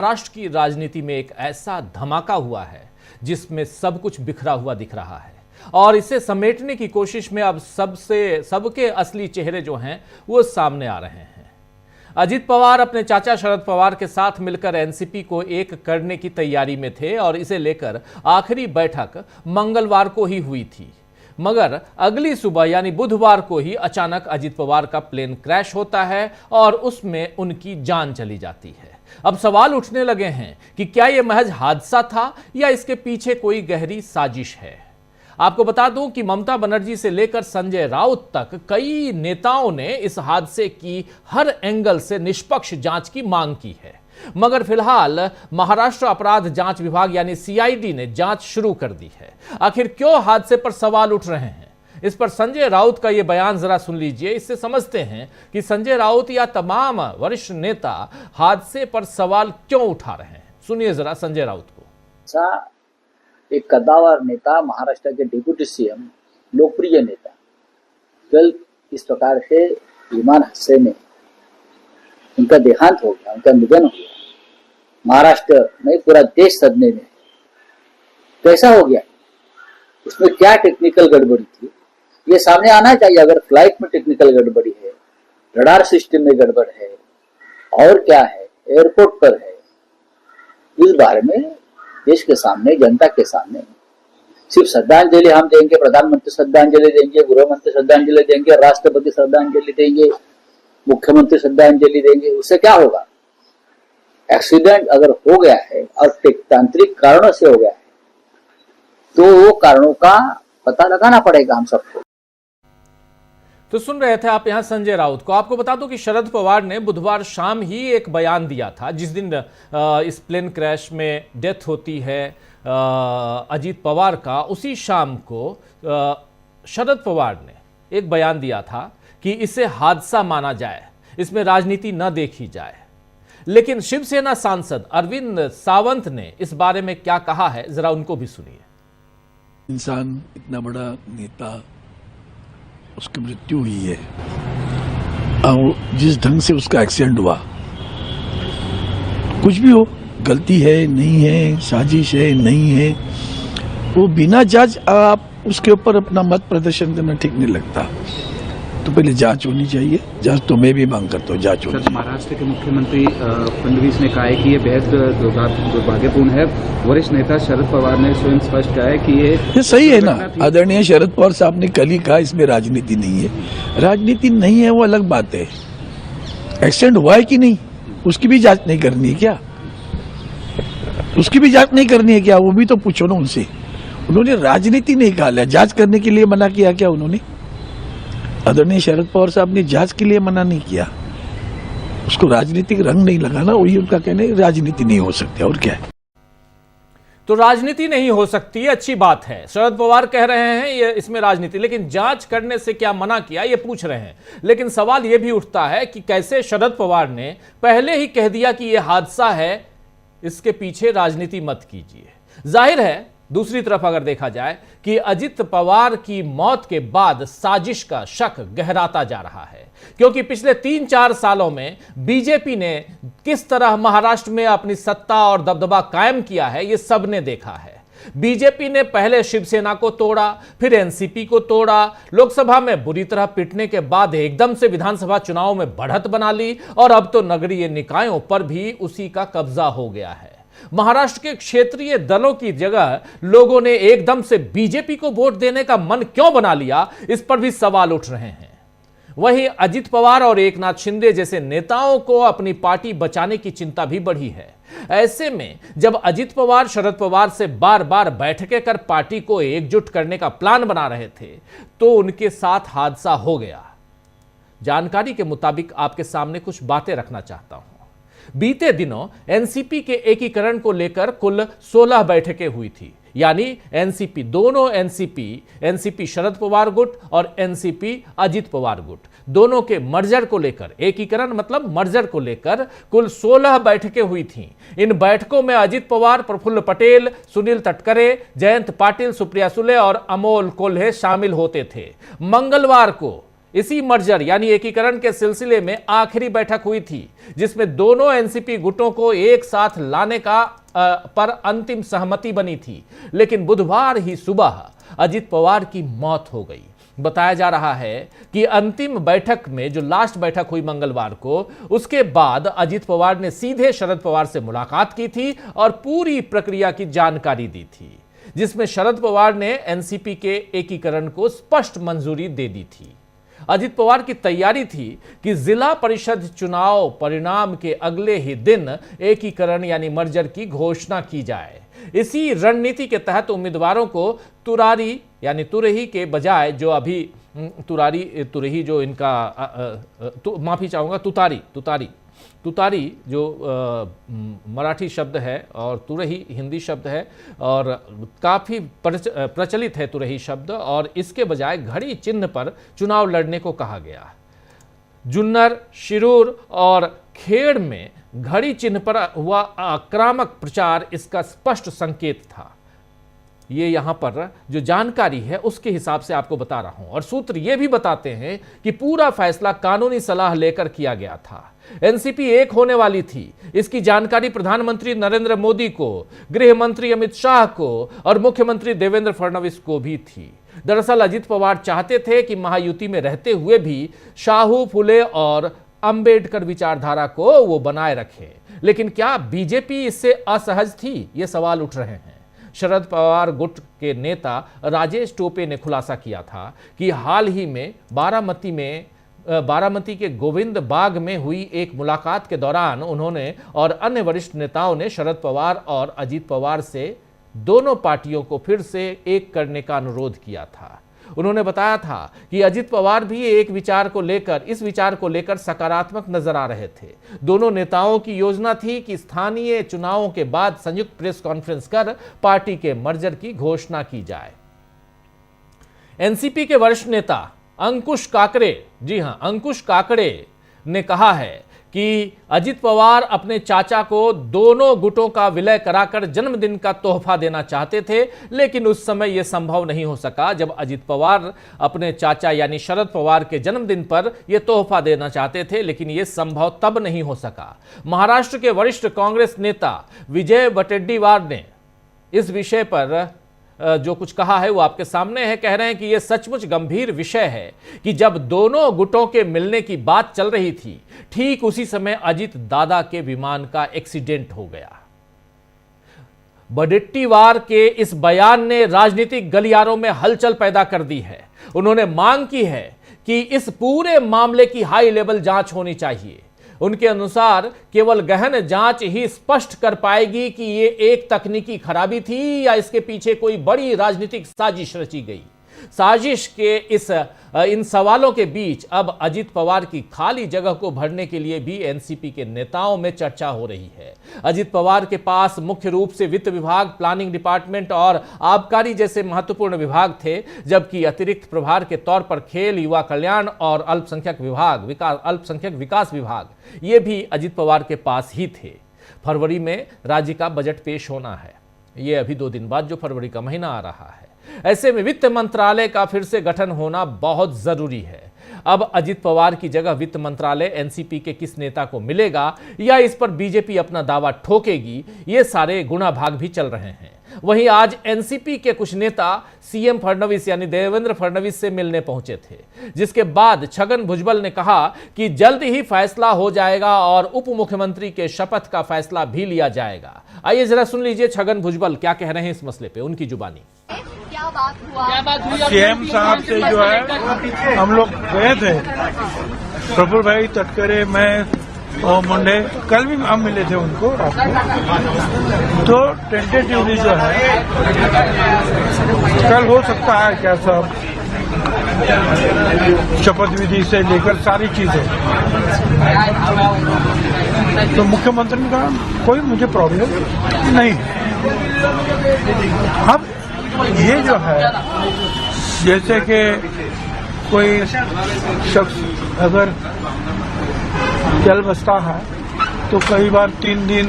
महाराष्ट्र की राजनीति में एक ऐसा धमाका हुआ है जिसमें सब कुछ बिखरा हुआ दिख रहा है और इसे समेटने की कोशिश में अब सबके असली चेहरे जो हैं वो सामने आ रहे हैं। अजित पवार अपने चाचा शरद पवार के साथ मिलकर एनसीपी को एक करने की तैयारी में थे और इसे लेकर आखिरी बैठक मंगलवार को ही हुई थी, मगर अगली सुबह यानी बुधवार को ही अचानक अजित पवार का प्लेन क्रैश होता है और उसमें उनकी जान चली जाती है। अब सवाल उठने लगे हैं कि क्या यह महज हादसा था या इसके पीछे कोई गहरी साजिश है। आपको बता दूं कि ममता बनर्जी से लेकर संजय राउत तक कई नेताओं ने इस हादसे की हर एंगल से निष्पक्ष जांच की मांग की है, मगर फिलहाल महाराष्ट्र अपराध जांच विभाग यानी सीआईडी ने जांच शुरू कर दी है। आखिर क्यों हादसे पर सवाल उठ रहे हैं, इस पर संजय राउत का यह बयान जरा सुन लीजिए। इससे समझते हैं कि संजय राउत या तमाम वरिष्ठ नेता हादसे पर सवाल क्यों उठा रहे हैं। सुनिए जरा संजय राउत को। एक कद्दावर नेता, महाराष्ट्र के डिप्टी सीएम, लोकप्रिय नेता, कल इस प्रकार से विमान हादसे में उनका देहांत हो गया, उनका निधन हो गया। महाराष्ट्र में पूरा देश सदमे में। कैसा हो गया, उसमें क्या टेक्निकल गड़बड़ी थी, ये सामने आना चाहिए। अगर फ्लाइट में टेक्निकल गड़बड़ी है, रडार सिस्टम में गड़बड़ है और क्या है, एयरपोर्ट पर है, इस बारे में देश के सामने, जनता के सामने सिर्फ श्रद्धांजलि हम देंगे, प्रधानमंत्री श्रद्धांजलि देंगे, गृहमंत्री श्रद्धांजलि देंगे, राष्ट्रपति श्रद्धांजलि देंगे, मुख्यमंत्री श्रद्धांजलि देंगे, उससे क्या होगा। एक्सीडेंट अगर हो गया है और तांत्रिक कारणों से हो गया है तो वो कारणों का पता लगाना पड़ेगा हम सबको। तो सुन रहे थे आप यहां संजय राउत को। आपको बता दूं कि शरद पवार ने बुधवार शाम ही एक बयान दिया था, जिस दिन इस प्लेन क्रैश में डेथ होती है अजित पवार का, उसी शाम को शरद पवार ने एक बयान दिया था कि इसे हादसा माना जाए, इसमें राजनीति न देखी जाए। लेकिन शिवसेना सांसद अरविंद सावंत ने इस बारे में क्या कहा है, जरा उनको भी सुनिए। इंसान इतना बड़ा नेता, उसकी मृत्यु हुई है और जिस ढंग से उसका एक्सीडेंट हुआ, कुछ भी हो, गलती है नहीं है, साजिश है नहीं है, वो बिना जांच आप उसके ऊपर अपना मत प्रदर्शन करना ठीक नहीं लगता। तो पहले जांच होनी चाहिए, जांच तो मैं भी मांग करता हूँ, जांच होनी चाहिए। महाराष्ट्र के मुख्यमंत्री फडणवीस ने कहा है कि ये बेहद दुर्भाग्यपूर्ण है। वरिष्ठ नेता शरद पवार ने स्वयं स्पष्ट कहा है कि ये सही है ना। आदरणीय शरद पवार साहब ने कल ही कहा इसमें राजनीति नहीं है। राजनीति नहीं है वो अलग बात है, एक्सीडेंट हुआ है कि नहीं उसकी भी जांच नहीं करनी है क्या? उसकी भी जांच नहीं करनी है क्या? वो भी तो पूछो ना उनसे। उन्होंने राजनीति नहीं कहा, जांच करने के लिए मना किया क्या उन्होंने? आदरणीय शरद पवार साहब ने जांच के लिए मना नहीं किया, उसको राजनीतिक रंग नहीं लगाना, वही उनका कहना है। राजनीति नहीं हो सकती, और क्या है। तो राजनीति नहीं हो सकती, अच्छी बात है, शरद पवार कह रहे हैं ये इसमें राजनीति, लेकिन जांच करने से क्या मना किया ये पूछ रहे हैं। लेकिन सवाल ये भी उठता है कि कैसे शरद पवार ने पहले ही कह दिया कि यह हादसा है, इसके पीछे राजनीति मत कीजिए। जाहिर है दूसरी तरफ अगर देखा जाए कि अजित पवार की मौत के बाद साजिश का शक गहराता जा रहा है, क्योंकि पिछले 3-4 सालों में बीजेपी ने किस तरह महाराष्ट्र में अपनी सत्ता और दबदबा कायम किया है ये सबने देखा है। बीजेपी ने पहले शिवसेना को तोड़ा, फिर एनसीपी को तोड़ा, लोकसभा में बुरी तरह पिटने के बाद एकदम से विधानसभा चुनाव में बढ़त बना ली और अब तो नगरीय निकायों पर भी उसी का कब्जा हो गया है। महाराष्ट्र के क्षेत्रीय दलों की जगह लोगों ने एकदम से बीजेपी को वोट देने का मन क्यों बना लिया, इस पर भी सवाल उठ रहे हैं। वहीं अजित पवार और एकनाथ शिंदे जैसे नेताओं को अपनी पार्टी बचाने की चिंता भी बढ़ी है। ऐसे में जब अजित पवार शरद पवार से बार बार बैठकें कर पार्टी को एकजुट करने का प्लान बना रहे थे तो उनके साथ हादसा हो गया। जानकारी के मुताबिक आपके सामने कुछ बातें रखना चाहता हूं। बीते दिनों एनसीपी के एकीकरण को लेकर कुल 16 बैठकें हुई थी, यानी एनसीपी, दोनों एनसीपी शरद पवार गुट और एनसीपी अजित पवार गुट, दोनों के मर्जर को लेकर, एकीकरण मतलब मर्जर को लेकर कुल 16 बैठकें हुई थीं। इन बैठकों में अजित पवार, प्रफुल्ल पटेल, सुनील तटकरे, जयंत पाटिल, सुप्रिया सुले और अमोल कोल्हे शामिल होते थे। मंगलवार को इसी मर्जर यानी एकीकरण के सिलसिले में आखिरी बैठक हुई थी, जिसमें दोनों एनसीपी गुटों को एक साथ लाने का पर अंतिम सहमति बनी थी। लेकिन बुधवार ही सुबह अजित पवार की मौत हो गई। बताया जा रहा है कि अंतिम बैठक में, जो लास्ट बैठक हुई मंगलवार को, उसके बाद अजित पवार ने सीधे शरद पवार से मुलाकात की थी और पूरी प्रक्रिया की जानकारी दी थी, जिसमें शरद पवार ने एनसीपी के एकीकरण को स्पष्ट मंजूरी दे दी थी। अजित पवार की तैयारी थी कि जिला परिषद चुनाव परिणाम के अगले ही दिन एकीकरण यानी मर्जर की घोषणा की जाए। इसी रणनीति के तहत उम्मीदवारों को तुरारी यानी तुरही के बजाय, जो अभी तुरही जो इनका माफी चाहूंगा, तुतारी जो मराठी शब्द है और तुरही हिंदी शब्द है और काफ़ी प्रचलित है तुरही शब्द, और इसके बजाय घड़ी चिन्ह पर चुनाव लड़ने को कहा गया। जुन्नर, शिरूर और खेड़ में घड़ी चिन्ह पर हुआ आक्रामक प्रचार इसका स्पष्ट संकेत था। ये यहां पर जो जानकारी है उसके हिसाब से आपको बता रहा हूं, और सूत्र ये भी बताते हैं कि पूरा फैसला कानूनी सलाह लेकर किया गया था। एनसीपी एक होने वाली थी, इसकी जानकारी प्रधानमंत्री नरेंद्र मोदी को, गृह मंत्री अमित शाह को और मुख्यमंत्री देवेंद्र फडणवीस को भी थी। दरअसल अजित पवार चाहते थे कि महायुति में रहते हुए भी शाहू, फुले और अंबेडकर विचारधारा को वो बनाए रखे, लेकिन क्या बीजेपी इससे असहज थी? ये सवाल उठ रहे हैं। शरद पवार गुट के नेता राजेश टोपे ने खुलासा किया था कि हाल ही में बारामती के गोविंद बाग में हुई एक मुलाकात के दौरान उन्होंने और अन्य वरिष्ठ नेताओं ने शरद पवार और अजित पवार से दोनों पार्टियों को फिर से एक करने का अनुरोध किया था। उन्होंने बताया था कि अजित पवार भी इस विचार को लेकर सकारात्मक नजर आ रहे थे। दोनों नेताओं की योजना थी कि स्थानीय चुनावों के बाद संयुक्त प्रेस कॉन्फ्रेंस कर पार्टी के मर्जर की घोषणा की जाए। एनसीपी के वरिष्ठ नेता अंकुश काकड़े, जी हां, अंकुश काकड़े ने कहा है कि अजित पवार अपने चाचा को दोनों गुटों का विलय कराकर जन्मदिन का तोहफा देना चाहते थे, लेकिन उस समय यह संभव नहीं हो सका। जब अजित पवार अपने चाचा यानी शरद पवार के जन्मदिन पर यह तोहफा देना चाहते थे, लेकिन यह संभव तब नहीं हो सका। महाराष्ट्र के वरिष्ठ कांग्रेस नेता विजय वडेट्टीवार ने इस विषय पर जो कुछ कहा है वो आपके सामने है। कह रहे हैं कि यह सचमुच गंभीर विषय है कि जब दोनों गुटों के मिलने की बात चल रही थी, ठीक उसी समय अजित दादा के विमान का एक्सीडेंट हो गया। वडेट्टीवार के इस बयान ने राजनीतिक गलियारों में हलचल पैदा कर दी है। उन्होंने मांग की है कि इस पूरे मामले की हाई लेवल जांच होनी चाहिए। उनके अनुसार केवल गहन जांच ही स्पष्ट कर पाएगी कि ये एक तकनीकी खराबी थी या इसके पीछे कोई बड़ी राजनीतिक साजिश रची गई। साजिश के इन सवालों के बीच अब अजित पवार की खाली जगह को भरने के लिए भी एनसीपी के नेताओं में चर्चा हो रही है। अजित पवार के पास मुख्य रूप से वित्त विभाग, प्लानिंग डिपार्टमेंट और आबकारी जैसे महत्वपूर्ण विभाग थे, जबकि अतिरिक्त प्रभार के तौर पर खेल, युवा कल्याण और अल्पसंख्यक विकास विभाग ये भी अजित पवार के पास ही थे। फरवरी में राज्य का बजट पेश होना है, ये अभी 2 दिन बाद जो फरवरी का महीना आ रहा है। ऐसे में वित्त मंत्रालय का फिर से गठन होना बहुत जरूरी है। अब अजित पवार की जगह वित्त मंत्रालय एनसीपी के किस नेता को मिलेगा या इस पर बीजेपी अपना दावा ठोकेगी, ये सारे गुणा भाग भी चल रहे हैं। वहीं आज एनसीपी के कुछ नेता सीएम फडणवीस यानी देवेंद्र फडणवीस से मिलने पहुंचे थे, जिसके बाद छगन भुजबल ने कहा कि जल्द ही फैसला हो जाएगा और उप मुख्यमंत्री के शपथ का फैसला भी लिया जाएगा। आइए जरा सुन लीजिए छगन भुजबल क्या कह रहे हैं इस मसले पे, उनकी जुबानी। क्या बात हुई? सीएम साहब से जो है हम लोग गए थे, प्रफुल्ल भाई तटकरे, मैं और मुंडे, कल भी हम मिले थे उनको रात को। तो टेंटेटिवली जो है कल हो सकता है क्या सब शपथ विधि से लेकर सारी चीजें, तो मुख्यमंत्री का कोई मुझे प्रॉब्लम नहीं। अब ये जो है जैसे कि कोई शख्स अगर जल बसता है तो कई बार 3 दिन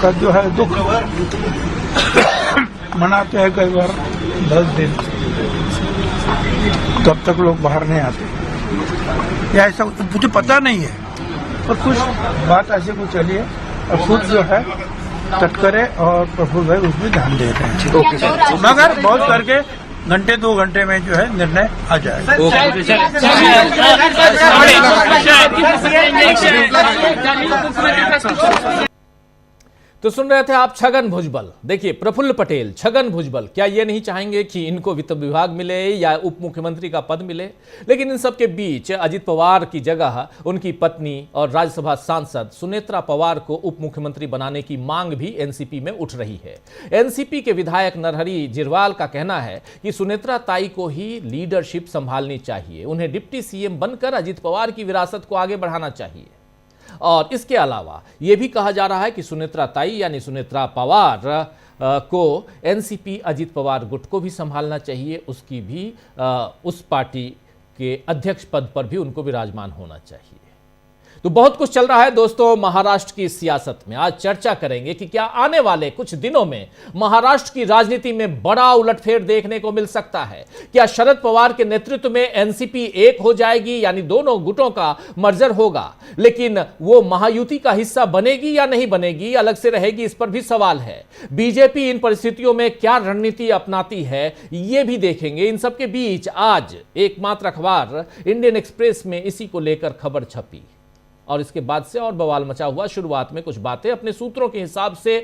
का जो है दुख मनाते हैं, कई बार 10 दिन, तब तक लोग बाहर नहीं आते। या ऐसा मुझे पता नहीं है, और कुछ बात ऐसे कुछ चली है और कुछ जो है तटकरे और प्रफुल्ल भाई उसमें ध्यान दे रहे हैं, मगर बहुत करके घंटे 2 घंटे में जो है निर्णय आ जाएगा। तो सुन रहे थे आप छगन भुजबल। देखिए, प्रफुल्ल पटेल, छगन भुजबल क्या ये नहीं चाहेंगे कि इनको वित्त विभाग मिले या उप मुख्यमंत्री का पद मिले? लेकिन इन सबके बीच अजित पवार की जगह उनकी पत्नी और राज्यसभा सांसद सुनेत्रा पवार को उप मुख्यमंत्री बनाने की मांग भी एनसीपी में उठ रही है। एनसीपी के विधायक नरहरि जिरवाल का कहना है कि सुनेत्रा ताई को ही लीडरशिप संभालनी चाहिए, उन्हें डिप्टी सीएम बनकर अजित पवार की विरासत को आगे बढ़ाना चाहिए। और इसके अलावा यह भी कहा जा रहा है कि सुनेत्रा ताई यानी सुनेत्रा पवार को एनसीपी अजित पवार गुट को भी संभालना चाहिए, उसकी भी उस पार्टी के अध्यक्ष पद पर भी उनको विराजमान होना चाहिए। तो बहुत कुछ चल रहा है दोस्तों महाराष्ट्र की सियासत में। आज चर्चा करेंगे कि क्या आने वाले कुछ दिनों में महाराष्ट्र की राजनीति में बड़ा उलटफेर देखने को मिल सकता है। क्या शरद पवार के नेतृत्व में एनसीपी एक हो जाएगी, यानी दोनों गुटों का मर्जर होगा, लेकिन वो महायुति का हिस्सा बनेगी या नहीं बनेगी, अलग से रहेगी, इस पर भी सवाल है। बीजेपी इन परिस्थितियों में क्या रणनीति अपनाती है ये भी देखेंगे। इन सबके बीच आज एकमात्र अखबार इंडियन एक्सप्रेस में इसी को लेकर खबर छपी और इसके बाद से और बवाल मचा हुआ। शुरुआत में कुछ बातें अपने सूत्रों के हिसाब से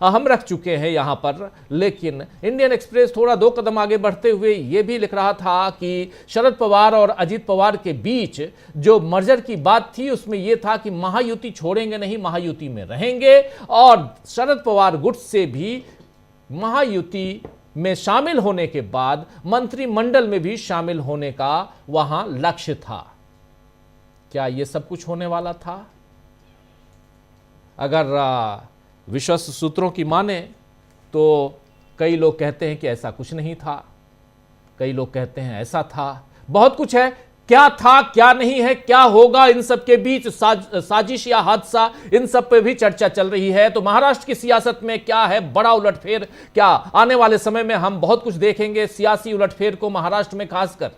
हम रख चुके हैं यहां पर, लेकिन इंडियन एक्सप्रेस थोड़ा 2 कदम आगे बढ़ते हुए यह भी लिख रहा था कि शरद पवार और अजित पवार के बीच जो मर्जर की बात थी उसमें यह था कि महायुति छोड़ेंगे नहीं, महायुति में रहेंगे और शरद पवार गुट से भी महायुति में शामिल होने के बाद मंत्रिमंडल में भी शामिल होने का वहां लक्ष्य था। क्या यह सब कुछ होने वाला था? अगर विश्वस्त सूत्रों की माने तो कई लोग कहते हैं कि ऐसा कुछ नहीं था, कई लोग कहते हैं ऐसा था। बहुत कुछ है, क्या था क्या नहीं है, क्या होगा, इन सब के बीच साजिश या हादसा, इन सब पे भी चर्चा चल रही है। तो महाराष्ट्र की सियासत में क्या है बड़ा उलटफेर, क्या आने वाले समय में हम बहुत कुछ देखेंगे सियासी उलटफेर को महाराष्ट्र में खासकर?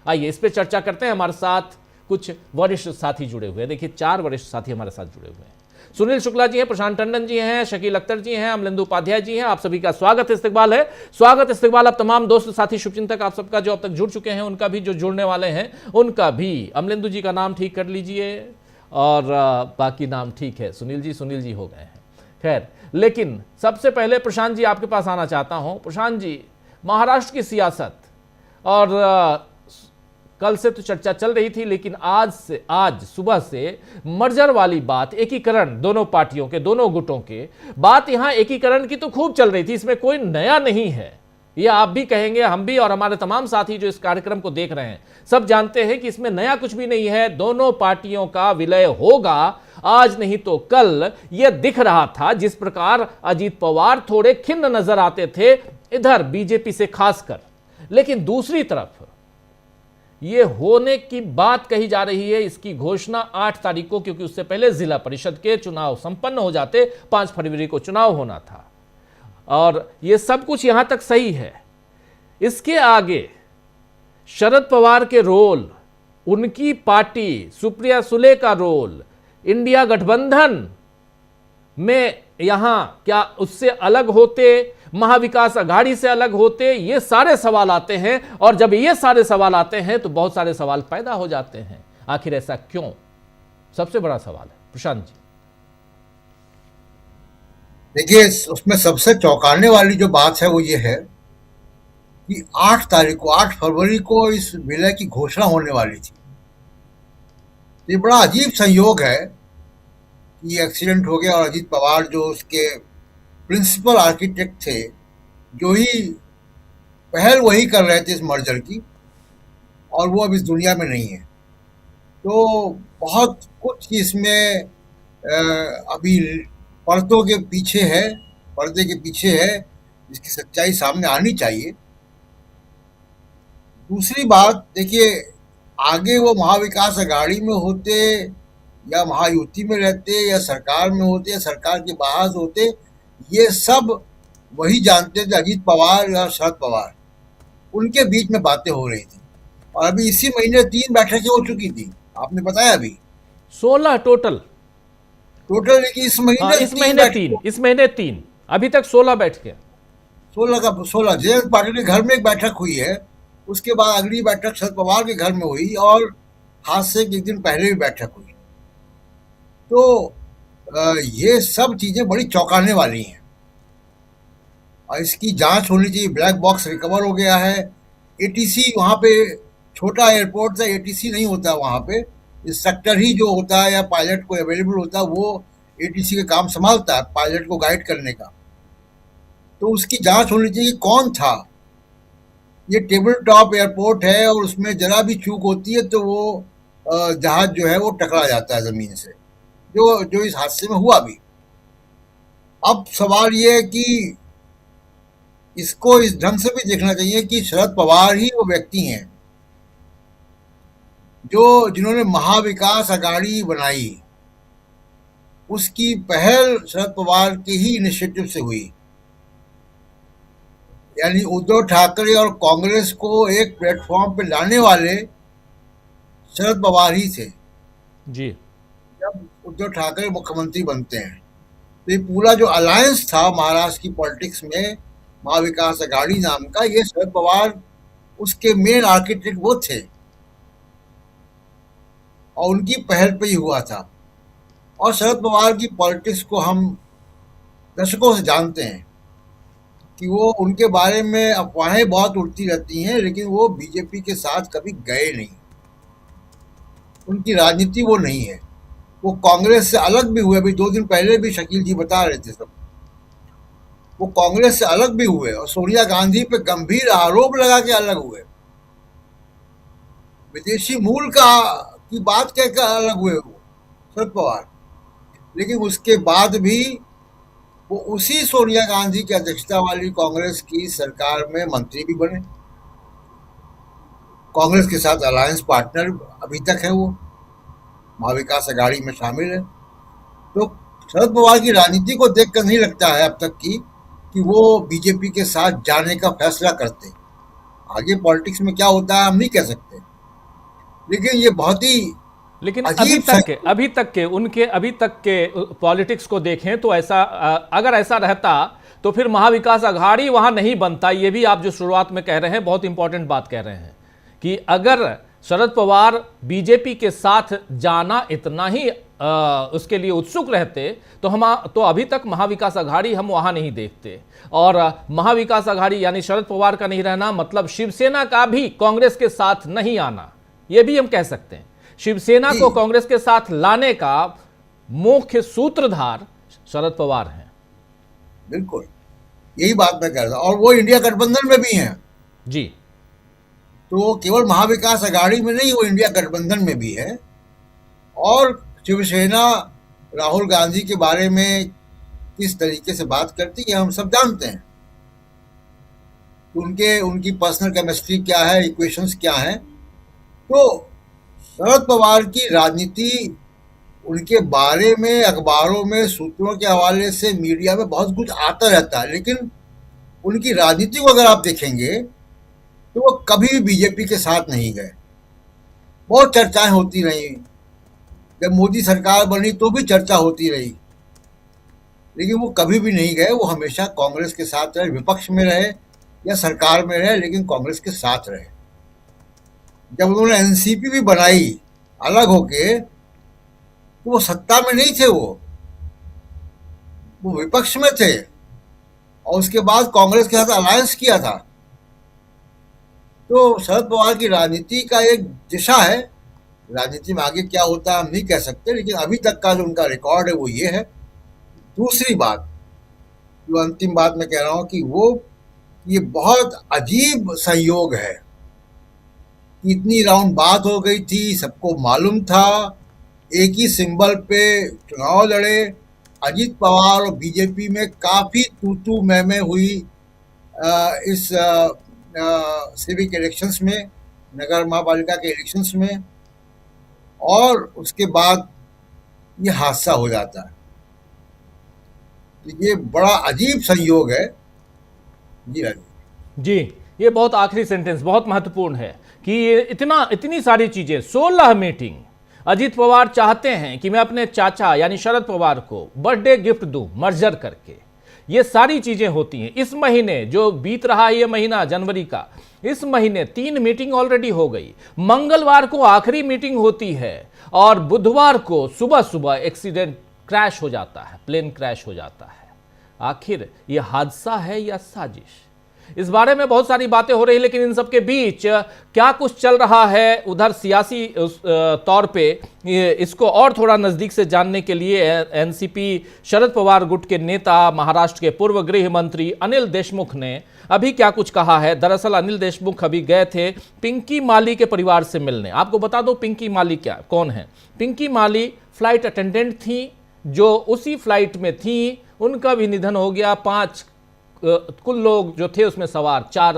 आइए इस पे चर्चा करते हैं। हमारे साथ कुछ वरिष्ठ साथी जुड़े हुए हैं। देखिए 4 वरिष्ठ साथी हमारे साथ जुड़े हुए हैं। सुनील शुक्ला जी हैं, प्रशांत टंडन जी हैं, शकील अख्तर जी हैं, अमलेंदु उपाध्याय जी हैं। आप सभी का स्वागत इस्तकबाल है। स्वागत इस्तकबाल आप तमाम दोस्त साथी शुभचिंतक आप सबका जो अब तक जुड़ चुके हैं उनका भी, जो जुड़ने वाले हैं उनका भी। अमलेंदु जी का नाम ठीक कर लीजिए और बाकी नाम ठीक है। सुनील जी हो गए हैं। खैर, लेकिन सबसे पहले प्रशांत जी आपके पास आना चाहता हूं। प्रशांत जी, महाराष्ट्र की सियासत और कल से तो चर्चा चल रही थी, लेकिन आज सुबह से मर्जर वाली बात, एकीकरण दोनों पार्टियों के, दोनों गुटों के बात, यहां एकीकरण की तो खूब चल रही थी। इसमें कोई नया नहीं है, यह आप भी कहेंगे, हम भी, और हमारे तमाम साथी जो इस कार्यक्रम को देख रहे हैं सब जानते हैं कि इसमें नया कुछ भी नहीं है। दोनों पार्टियों का विलय होगा, आज नहीं तो कल। यह दिख रहा था। जिस प्रकार अजित पवार थोड़े खिन्न नजर आते थे इधर बीजेपी से खासकर, लेकिन दूसरी तरफ ये होने की बात कही जा रही है। इसकी घोषणा 8 तारीख को, क्योंकि उससे पहले जिला परिषद के चुनाव संपन्न हो जाते, 5 फरवरी को चुनाव होना था। और ये सब कुछ यहां तक सही है। इसके आगे शरद पवार के रोल, उनकी पार्टी सुप्रिया सुले का रोल, इंडिया गठबंधन में यहां क्या उससे अलग होते, महाविकास अघाड़ी से अलग होते, ये सारे सवाल आते हैं। और जब ये सारे सवाल आते हैं तो बहुत सारे सवाल पैदा हो जाते हैं। आखिर ऐसा क्यों? सबसे बड़ा सवाल है। प्रशांत जी देखिए, उसमें सबसे चौंकाने वाली जो बात है वो ये है कि 8 फरवरी को इस विलय की घोषणा होने वाली थी। ये बड़ा अजीब संयोग है कि एक्सीडेंट हो गया और अजित पवार जो उसके प्रिंसिपल आर्किटेक्ट थे, जो ही पहल वही कर रहे थे इस मर्जर की, और वो अब इस दुनिया में नहीं है। तो बहुत कुछ इसमें अभी पर्दों के पीछे है, पर्दे के पीछे है, जिसकी सच्चाई सामने आनी चाहिए। दूसरी बात देखिए, आगे वो महाविकास अघाड़ी में होते या महायुति में रहते या सरकार में होते या सरकार के बाहर होते, ये सब वही जानते थे, अजित पवार या शरद पवार। उनके बीच में बातें हो रही थी और अभी इसी महीने 3 बैठकें हो चुकी थी, आपने बताया अभी 16 टोटल। टोटल, लेकिन इस हाँ, महीने इस महीने 3, इस महीने 3, अभी तक 16 बैठकें। 16 जयंत पाटिल के घर में एक बैठक हुई है, उसके बाद अगली बैठक शरद पवार के घर में हुई, और हादसे के एक दिन पहले भी बैठक हुई। तो ये सब चीजें बड़ी चौंकाने वाली हैं और इसकी जांच होनी चाहिए। ब्लैक बॉक्स रिकवर हो गया है, एटीसी वहां पे, छोटा एयरपोर्ट था, एटीसी नहीं होता वहां पे, इंस्ट्रक्टर ही जो होता है या पायलट को अवेलेबल होता है वो एटीसी का काम संभालता है, पायलट को गाइड करने का। तो उसकी जांच होनी चाहिए कि कौन था। ये टेबल टॉप एयरपोर्ट है और उसमें जरा भी चूक होती है तो वो जहाज जो है वो टकरा जाता है जमीन से, जो इस हादसे में हुआ भी। अब सवाल ये है कि इसको इस ढंग से भी देखना चाहिए कि शरद पवार ही वो व्यक्ति हैं जिन्होंने महाविकास अघाड़ी बनाई। उसकी पहल शरद पवार के ही इनिशिएटिव से हुई, यानी उद्धव ठाकरे और कांग्रेस को एक प्लेटफॉर्म पे लाने वाले शरद पवार ही थे। जी। जब उद्धव ठाकरे मुख्यमंत्री बनते हैं तो ये पूरा जो अलायंस था महाराष्ट्र की पॉलिटिक्स में, महाविकास अघाड़ी नाम का, ये शरद पवार उसके मेन आर्किटेक्ट वो थे और उनकी पहल पे ही हुआ था। और शरद पवार की पॉलिटिक्स को हम दशकों से जानते हैं कि वो, उनके बारे में अफवाहें बहुत उड़ती रहती हैं, लेकिन वो बीजेपी के साथ कभी गए नहीं, उनकी राजनीति वो नहीं है। वो कांग्रेस से अलग भी हुए, अभी 2 दिन पहले भी शकील जी बता रहे थे सब, वो कांग्रेस से अलग भी हुए और सोनिया गांधी पे गंभीर आरोप लगा के अलग हुए, विदेशी मूल की बात कहकर अलग हुए वो शरद पवार। लेकिन उसके बाद भी वो उसी सोनिया गांधी की अध्यक्षता वाली कांग्रेस की सरकार में मंत्री भी बने, कांग्रेस के साथ अलायंस पार्टनर अभी तक है, वो महाविकास अघाड़ी में शामिल है। तो शरद पवार की राजनीति को देखकर नहीं लगता है अब तक कि वो बीजेपी के साथ जाने का फैसला करते। आगे पॉलिटिक्स में क्या होता है हम नहीं कह सकते, लेकिन ये बहुत ही, लेकिन अजीब अभी तक के पॉलिटिक्स को देखें तो ऐसा, अगर ऐसा रहता तो फिर महाविकास अघाड़ी वहां नहीं बनता। ये भी आप जो शुरुआत में कह रहे हैं बहुत इंपॉर्टेंट बात कह रहे हैं कि अगर शरद पवार बीजेपी के साथ जाना इतना ही उसके लिए उत्सुक रहते तो अभी तक महाविकास अघाड़ी हम वहां नहीं देखते। और महाविकास अघाड़ी यानी शरद पवार का नहीं रहना मतलब शिवसेना का भी कांग्रेस के साथ नहीं आना, यह भी हम कह सकते हैं। शिवसेना को कांग्रेस के साथ लाने का मुख्य सूत्रधार शरद पवार हैं। बिल्कुल यही बात मैं कह रहा था, और वो इंडिया गठबंधन में भी हैं जी। तो केवल महाविकास अघाड़ी में नहीं, वो इंडिया गठबंधन में भी है। और शिवसेना राहुल गांधी के बारे में किस तरीके से बात करती है हम सब जानते हैं, उनकी पर्सनल केमिस्ट्री क्या है, इक्वेशंस क्या हैं। तो शरद पवार की राजनीति, उनके बारे में अखबारों में सूत्रों के हवाले से मीडिया में बहुत कुछ आता रहता है, लेकिन उनकी राजनीति को अगर आप देखेंगे तो वो कभी भी बीजेपी के साथ नहीं गए। बहुत चर्चाएं होती रही, जब मोदी सरकार बनी तो भी चर्चा होती रही, लेकिन वो कभी भी नहीं गए। वो हमेशा कांग्रेस के साथ रहे, विपक्ष में रहे या सरकार में रहे, लेकिन कांग्रेस के साथ रहे। जब उन्होंने एनसीपी भी बनाई अलग होके तो वो सत्ता में नहीं थे, वो विपक्ष में थे और उसके बाद कांग्रेस के साथ अलायंस किया था। तो शरद पवार की राजनीति का एक दिशा है, राजनीति में आगे क्या होता है हम नहीं कह सकते, लेकिन अभी तक का जो उनका रिकॉर्ड है वो ये है। दूसरी बात, जो अंतिम बात मैं कह रहा हूं कि ये बहुत अजीब संयोग है कि इतनी राउंड बात हो गई थी, सबको मालूम था, एक ही सिंबल पे चुनाव लड़े, अजीत पवार और बीजेपी में काफी तू मैं हुई इस सिविक इलेक्शंस में, नगर महापालिका के इलेक्शंस में, और उसके बाद ये हादसा हो जाता है। तो ये बड़ा अजीब संयोग है। जी राजीव जी, ये बहुत आखिरी सेंटेंस बहुत महत्वपूर्ण है कि ये इतनी सारी चीजें, 16 मीटिंग। अजीत पवार चाहते हैं कि मैं अपने चाचा यानी शरद पवार को बर्थडे गिफ्ट दूं मर्जर करके। ये सारी चीजें होती हैं। इस महीने जो बीत रहा है, ये महीना जनवरी का, इस महीने 3 मीटिंग ऑलरेडी हो गई। मंगलवार को आखिरी मीटिंग होती है और बुधवार को सुबह सुबह एक्सीडेंट क्रैश हो जाता है, प्लेन क्रैश हो जाता है। आखिर ये हादसा है या साजिश? इस बारे में बहुत सारी बातें हो रही, लेकिन इन सबके बीच क्या कुछ चल रहा है उधर सियासी तौर पे, इसको और थोड़ा नजदीक से जानने के लिए एनसीपी शरद पवार गुट के नेता, महाराष्ट्र के पूर्व गृह मंत्री अनिल देशमुख ने अभी क्या कुछ कहा है। दरअसल अनिल देशमुख अभी गए थे पिंकी माली के परिवार से मिलने। आपको बता दो पिंकी माली कौन है। पिंकी माली फ्लाइट अटेंडेंट थी, जो उसी फ्लाइट में थी, उनका भी निधन हो गया। 5 कुल लोग जो थे उसमें सवार 4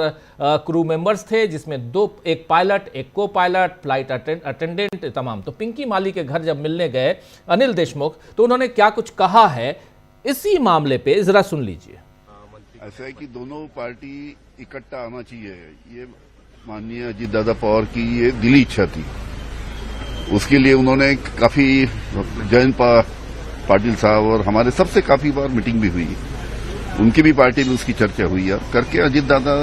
क्रू मेंबर्स थे, जिसमें एक पायलट, एक को पायलट, फ्लाइट अटेंडेंट तमाम। तो पिंकी माली के घर जब मिलने गए अनिल देशमुख, तो उन्होंने क्या कुछ कहा है इसी मामले पे, जरा सुन लीजिए। ऐसा है कि दोनों पार्टी इकट्ठा आना चाहिए, ये माननीय अजीत दादा पवार की ये दिली इच्छा थी। उसके लिए उन्होंने काफी, जयंत पाटिल साहब और हमारे सबसे काफी बार मीटिंग भी हुई, उनकी भी पार्टी में उसकी चर्चा हुई है। करके अजीत दादा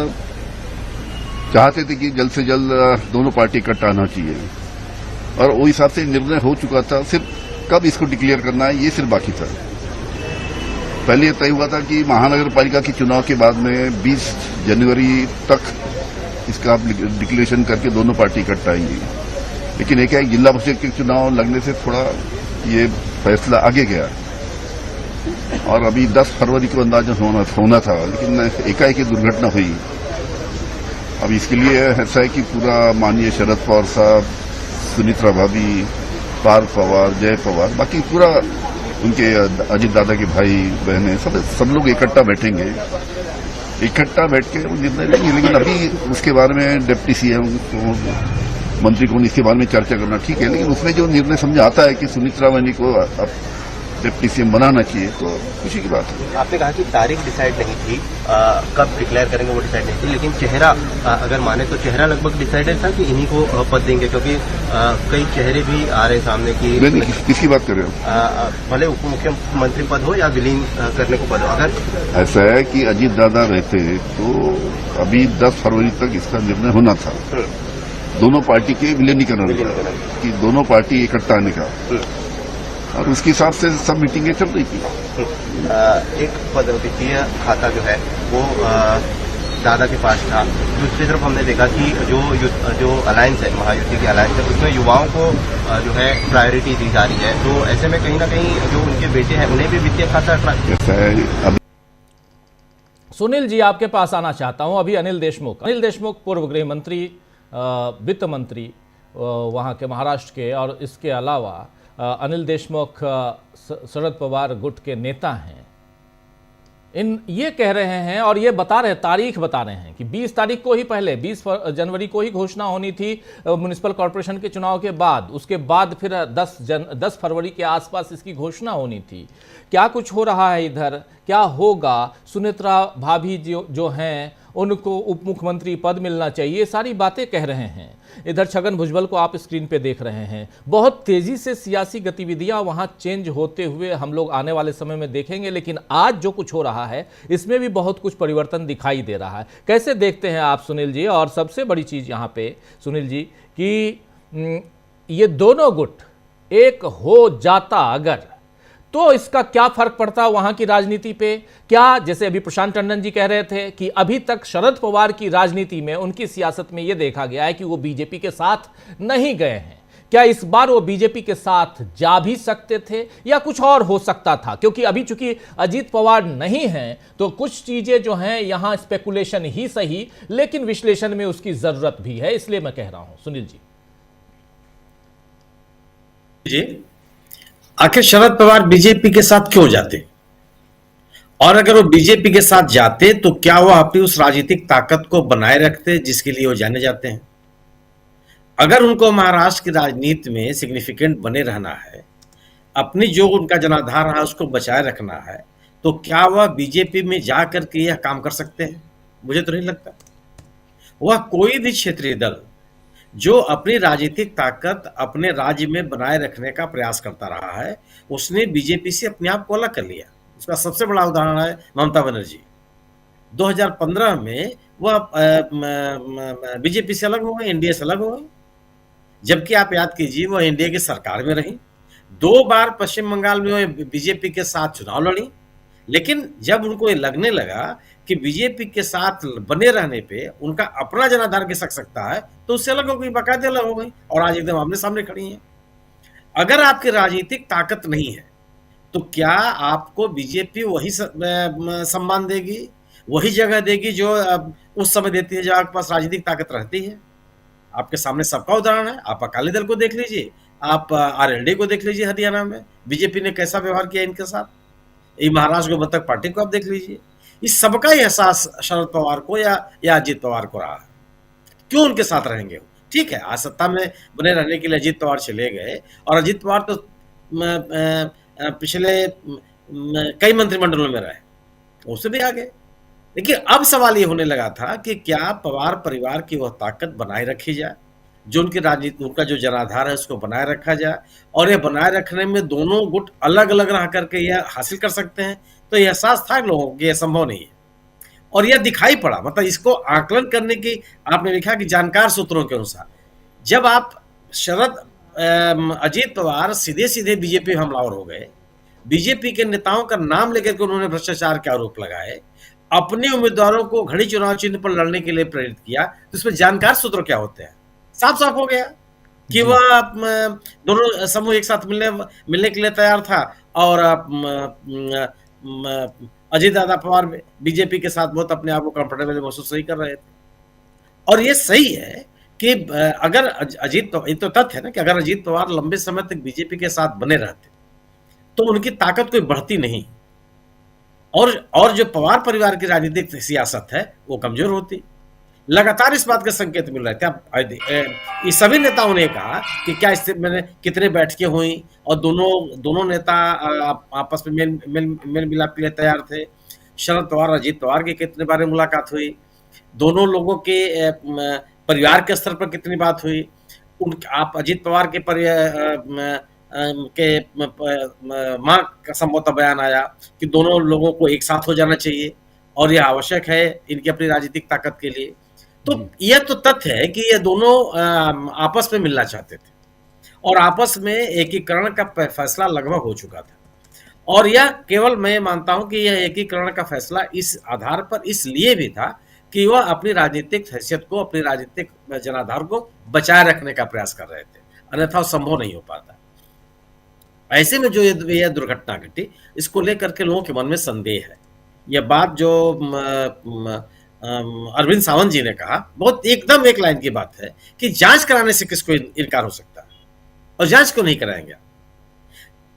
चाहते थे कि जल्द से जल्द दोनों पार्टी इकट्ठा आना चाहिए, और वो हिसाब से निर्णय हो चुका था। सिर्फ कब इसको डिक्लेयर करना है ये सिर्फ बाकी था। पहले तय हुआ था कि महानगर पालिका के चुनाव के बाद में 20 जनवरी तक इसका डिक्लेरेशन करके दोनों पार्टी इकट्ठा आएंगी, लेकिन एक जिला परिषद के चुनाव लगने से थोड़ा ये फैसला आगे गया, और अभी 10 फरवरी को अंदाजा होना था, लेकिन एकाएक दुर्घटना हुई। अब इसके लिए ऐसा है कि पूरा माननीय शरद पवार साहब, सुनीता भाभी, पार्थ पवार, जय पवार, बाकी पूरा उनके अजीत दादा के भाई बहनें सब लोग इकट्ठा बैठेंगे, इकट्ठा बैठ के निर्णय लेंगे। लेकिन अभी उसके बारे में डिप्टी सीएम मंत्री को इसके बारे में चर्चा करना ठीक है, लेकिन उसमें जो निर्णय समझ आता है कि सुनीता भाभी को अब डिप्टी सीएम बनाना चाहिए, तो खुशी की बात है। आपने कहा कि तारीख डिसाइड नहीं थी, कब डिक्लेयर करेंगे वो डिसाइड नहीं थी, लेकिन चेहरा अगर माने तो चेहरा लगभग डिसाइडेड था कि इन्हीं को पद देंगे, क्योंकि कई चेहरे भी आ रहे सामने की। किसकी बात कर रहे हो? भले उप मुख्यमंत्री पद हो या विलीन करने को पद हो। अगर ऐसा है कि अजीत दादा रहते तो अभी 10 फरवरी तक इसका निर्णय होना था, दोनों पार्टी के विलीनीकरण कि दोनों पार्टी इकट्ठा आने का, और उसके हिसाब से सब मीटिंगें चल रही थी। एक पद वित्तीय खाता जो है वो दादा के पास था। दूसरी तरफ हमने देखा कि जो अलायंस है, महायुति की अलायंस है, उसमें युवाओं को जो है प्रायोरिटी दी जा रही है। तो ऐसे में कहीं ना कहीं जो उनके बेटे हैं उन्हें भी वित्तीय खाता ऐसा है। सुनील जी, आपके पास आना चाहता हूं। अभी अनिल देशमुख पूर्व गृह मंत्री, वित्त मंत्री वहां के महाराष्ट्र के, और इसके अलावा अनिल देशमुख शरद पवार गुट के नेता हैं। ये कह रहे हैं और ये तारीख बता रहे हैं कि 20 तारीख को ही, पहले 20 जनवरी को ही घोषणा होनी थी म्युनिसिपल कॉर्पोरेशन के चुनाव के बाद, उसके बाद फिर 10 फरवरी के आसपास इसकी घोषणा होनी थी। क्या कुछ हो रहा है इधर, क्या होगा? सुनीता भाभी जो हैं उनको उप मुख्यमंत्री पद मिलना चाहिए, ये सारी बातें कह रहे हैं। इधर छगन भुजबल को आप स्क्रीन पे देख रहे हैं। बहुत तेजी से सियासी गतिविधियां वहां चेंज होते हुए हम लोग आने वाले समय में देखेंगे, लेकिन आज जो कुछ हो रहा है इसमें भी बहुत कुछ परिवर्तन दिखाई दे रहा है। कैसे देखते हैं आप सुनील जी? और सबसे बड़ी चीज यहाँ पे सुनील जी कि ये दोनों गुट एक हो जाता अगर, तो इसका क्या फर्क पड़ता वहां की राजनीति पे? क्या, जैसे अभी प्रशांत टंडन जी कह रहे थे कि अभी तक शरद पवार की राजनीति में, उनकी सियासत में यह देखा गया है कि वो बीजेपी के साथ नहीं गए हैं। क्या इस बार वो बीजेपी के साथ जा भी सकते थे या कुछ और हो सकता था? क्योंकि अभी चूंकि अजीत पवार नहीं हैं, तो कुछ चीजें जो हैं यहां स्पेकुलेशन ही सही, लेकिन विश्लेषण में उसकी जरूरत भी है, इसलिए मैं कह रहा हूं। सुनील जी, आखिर शरद पवार बीजेपी के साथ क्यों जाते, और अगर वो बीजेपी के साथ जाते तो क्या वो अपनी उस राजनीतिक ताकत को बनाए रखते जिसके लिए वो जाने जाते हैं? अगर उनको महाराष्ट्र की राजनीति में सिग्निफिकेंट बने रहना है, अपनी जो उनका जनाधार रहा उसको बचाए रखना है, तो क्या वह बीजेपी में जाकर के यह काम कर सकते हैं? मुझे तो नहीं लगता। वह कोई भी क्षेत्रीय दल जो अपनी राजनीतिक ताकत अपने राज्य में बनाए रखने का प्रयास करता रहा है, उसने बीजेपी से अपने आप को अलग कर लिया। उसका सबसे बड़ा उदाहरण है ममता बनर्जी। 2015 में वह बीजेपी से अलग हो गई, एनडीए से अलग हो गई, जबकि आप याद कीजिए वह एनडीए की सरकार में रही, 2 बार पश्चिम बंगाल में वह बीजेपी के साथ चुनाव लड़ी। लेकिन जब उनको ये लगने लगा कि बीजेपी के साथ बने रहने पे उनका अपना जनाधार खिसक सकता है, तो उससे अलग हो गई, बाकायदे अलग हो गई, और आज एकदम आमने सामने खड़ी हैं। अगर आपकी राजनीतिक ताकत नहीं है तो क्या आपको बीजेपी वही सम्मान देगी, वही जगह देगी जो उस समय देती है जब आपके पास राजनीतिक ताकत रहती है? आपके सामने सबका उदाहरण है। आप अकाली दल को देख लीजिए, आप आरएलडी को देख लीजिए, हरियाणा में बीजेपी ने कैसा व्यवहार किया इनके साथ। ये महाराष्ट्र को बतख पार्टी को आप देख लीजिए। इस सबका ही एहसास शरद पवार को या अजीत पवार को रहा है। क्यों उनके साथ रहेंगे? ठीक है, आज सत्ता में बने रहने के लिए अजीत पवार चले गए, और अजीत पवार तो पिछले कई मंत्रिमंडलों में रहे, उससे भी आगे। देखिए, अब सवाल ये होने लगा था कि क्या पवार परिवार की वह ताकत बनाए रखी जाए, जो उनकी राजनीति, उनका जो जनाधार है उसको बनाए रखा जाए, और यह बनाए रखने में दोनों गुट अलग अलग रह करके यह हासिल कर सकते हैं। तो यह एहसास था लोगों को, यह संभव नहीं है, और यह दिखाई पड़ा। मतलब इसको आकलन करने की, आपने लिखा कि जानकार सूत्रों के अनुसार जब आप अजीत पवार सीधे सीधे बीजेपी हमलावर हो गए, बीजेपी के नेताओं का नाम लेकर के उन्होंने भ्रष्टाचार के आरोप लगाए, अपने उम्मीदवारों को घड़ी चुनाव चिन्ह पर लड़ने के लिए प्रेरित किया, तो इसमें जानकार सूत्र क्या होते हैं? साफ साफ हो गया कि वह दोनों समूह एक साथ मिलने के लिए तैयार था, और अजीत दादा पवार बीजेपी के साथ बहुत अपने आप को कंफर्टेबल महसूस नहीं कर रहे थे। और ये सही है कि अगर ये तो तथ्य है ना कि अगर अजीत पवार लंबे समय तक बीजेपी के साथ बने रहते तो उनकी ताकत कोई बढ़ती नहीं, और जो पवार परिवार की राजनीतिक सियासत है वो कमजोर होती। लगातार इस बात के संकेत मिल रहे थे। ये सभी नेताओं ने कहा कि क्या इससे मैंने कितने बैठकें हुई, और दोनों नेता आपस में मेल मिलाप के लिए तैयार थे। शरद पवार और अजीत पवार की कितने बार मुलाकात हुई, दोनों लोगों के परिवार के स्तर पर कितनी बात हुई। आप अजीत पवार के मां का संभवतः बयान आया कि दोनों लोगों को एक साथ हो जाना चाहिए, और यह आवश्यक है इनकी अपनी राजनीतिक ताकत के लिए। तो यह तो तथ्य है कि ये दोनों आपस में मिलना चाहते थे, और आपस में एकीकरण का फैसला लगभग हो चुका था। और यह केवल, मैं मानता हूं कि यह एकीकरण का फैसला इस आधार पर इसलिए भी था कि वह अपनी राजनीतिक हैसियत को, अपनी राजनीतिक जनाधार को बचाए रखने का प्रयास कर रहे थे, अन्यथा संभव नहीं हो पाता। ऐसे में जो यह दुर्घटना घटी, इसको लेकर के लोगों के मन में संदेह है। यह बात जो अरविंद सावंत जी ने कहा, बहुत एकदम एक लाइन की बात है कि जांच कराने से किसको इनकार हो सकता है, और जांच क्यों नहीं कराएंगे?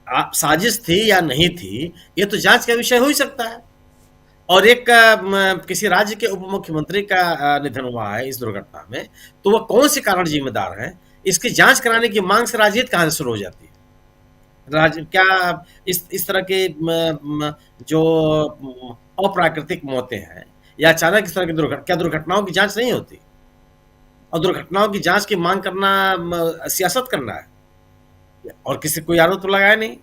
आप साजिश थी या नहीं थी, ये तो जांच का विषय हो ही सकता है। और एक किसी राज्य के उप मुख्यमंत्री का निधन हुआ है इस दुर्घटना में, तो वह कौन से कारण जिम्मेदार हैं, इसकी जांच कराने की मांग से राजनीति कहां से शुरू हो जाती है? क्या इस तरह के जो अप्राकृतिक मौतें हैं या अचानक इस तरह की क्या दुर्घटनाओं की जांच नहीं होती? और दुर्घटनाओं की जांच की मांग करना सियासत करना है, और किसी कोई आरोप तो लगाया नहीं।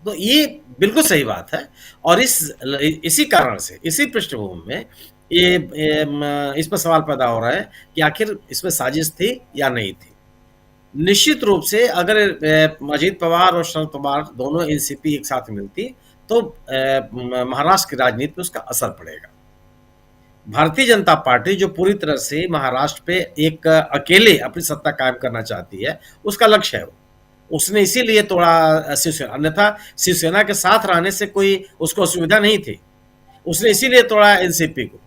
तो ये बिल्कुल सही बात है, और इसी कारण से, इसी पृष्ठभूमि में इस पर सवाल पैदा हो रहा है कि आखिर इसमें साजिश थी या नहीं थी। निश्चित रूप से अगर अजीत पवार और शरद पवार दोनों एनसीपी एक साथ मिलती तो महाराष्ट्र की राजनीति में उसका असर पड़ेगा। भारतीय जनता पार्टी जो पूरी तरह से महाराष्ट्र पे एक अकेले अपनी सत्ता कायम करना चाहती है, उसका लक्ष्य है उसने इसीलिए तोड़ा शिवसेना, अन्यथा शिवसेना के साथ रहने से कोई उसको असुविधा नहीं थी। उसने इसीलिए तोड़ा एनसीपी को,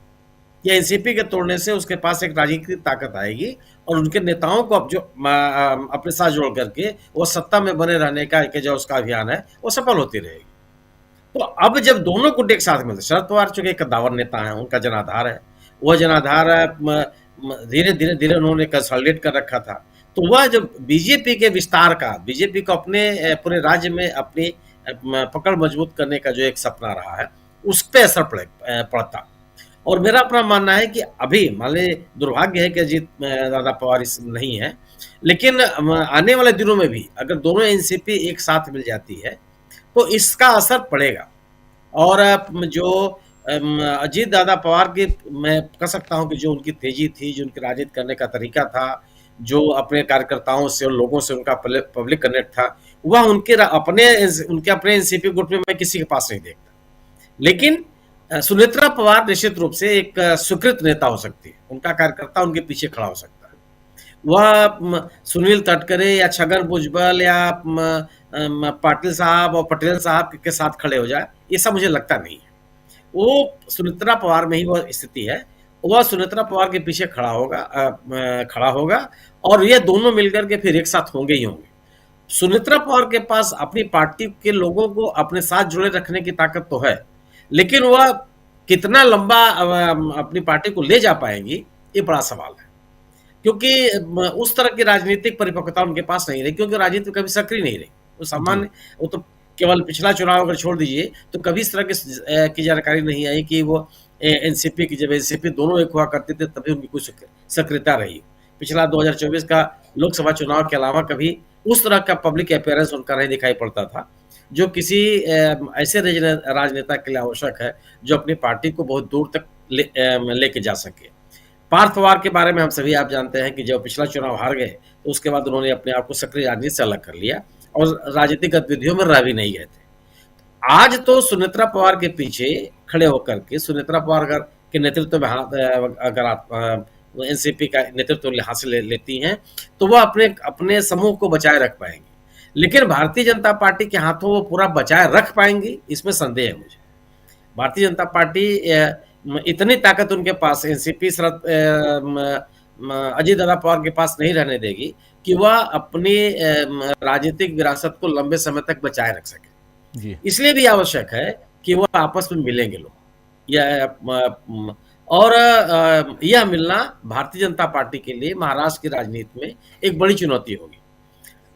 या एनसीपी के तोड़ने से उसके पास एक राजनीतिक ताकत आएगी, और उनके नेताओं को अब जो अपने साथ जोड़ करके वो सत्ता में बने रहने का जो उसका अभियान है वो सफल होती रहेगी। तो अब जब दोनों गुट एक साथ मिलते, शरद पवार चूंकि एक कद्दावर नेता है, उनका जनाधार है, वह जनाधार धीरे धीरे उन्होंने कंसोलिडेट कर रखा था। तो वह जब बीजेपी के विस्तार का, बीजेपी को अपने पूरे राज्य में अपनी पकड़ मजबूत करने का जो एक सपना रहा है, उस पर असर पड़ता। और मेरा अपना मानना है कि अभी मान लीजिए दुर्भाग्य है कि अजीत दादा पवार इस नहीं है, लेकिन आने वाले दिनों में भी अगर दोनों एनसीपी एक साथ मिल जाती है तो इसका असर पड़ेगा। और जो अजीत दादा पवार की, मैं कह सकता हूं कि जो उनकी तेजी थी, जो उनकी राजनीति करने का तरीका था, जो अपने कार्यकर्ताओं से और लोगों से उनका पब्लिक कनेक्ट था, वह उनके अपने एनसीपी गुट में मैं किसी के पास नहीं देखता। लेकिन सुनेत्रा पवार निश्चित रूप से एक स्वीकृत नेता हो सकती है, उनका कार्यकर्ता उनके पीछे खड़ा हो सकता है। वह सुनील तटकरे या छगन भुजबल या पाटिल साहब और पटेल साहब के साथ खड़े हो जाए, ये सब मुझे लगता नहीं है। वो सुनेत्रा पवार में ही वह स्थिति है, वह सुनेत्रा पवार के पीछे खड़ा होगा और ये दोनों मिलकर के फिर एक साथ होंगे ही होंगे। सुनेत्रा पवार के पास अपनी पार्टी के लोगों को अपने साथ जुड़े रखने की ताकत तो है, लेकिन वह कितना लंबा अपनी पार्टी को ले जा पाएंगी, ये बड़ा सवाल है। क्योंकि उस तरह की राजनीतिक परिपक्वता उनके पास नहीं रही, क्योंकि राजनीति कभी सक्रिय नहीं रही। वो सामान्य, वो तो केवल पिछला चुनाव अगर छोड़ दीजिए तो कभी इस तरह की जानकारी नहीं आई कि वो एनसीपी की, जब एनसीपी दोनों एक हुआ करते थे तभी उनकी कुछ सक्रियता रही। पिछला 2024 का लोकसभा चुनाव के अलावा कभी उस तरह का पब्लिक अपीयरेंस उनका नहीं दिखाई पड़ता था, जो किसी ऐसे राजनेता के लिए आवश्यक है जो अपनी पार्टी को बहुत दूर तक लेके जा सके। पार्थ पवार के बारे में हम सभी आप जानते हैं कि जब पिछला चुनाव हार गए तो उसके बाद उन्होंने अपने आप को सक्रिय राजनीति से अलग कर लिया और राजनीतिक गतिविधियों में रह भी नहीं गए थे। आज तो सुनेत्रा पवार के पीछे खड़े होकर के सुनेत्रा पवार के नेतृत्व में अगर आप एनसीपी का नेतृत्व हासिल लेती हैं तो वह अपने समूह को बचाए रख पाएंगे, लेकिन भारतीय जनता पार्टी के हाथों वो पूरा बचाए रख पाएंगी, इसमें संदेह है मुझे। भारतीय जनता पार्टी इतनी ताकत उनके पास एनसीपी अजीत दादा पवार के पास नहीं रहने देगी कि वह अपनी राजनीतिक विरासत को लंबे समय तक बचाए रख सके जी। इसलिए भी आवश्यक है कि वह आपस में मिलेंगे लोग, और यह मिलना भारतीय जनता पार्टी के लिए महाराष्ट्र की राजनीति में एक बड़ी चुनौती होगी।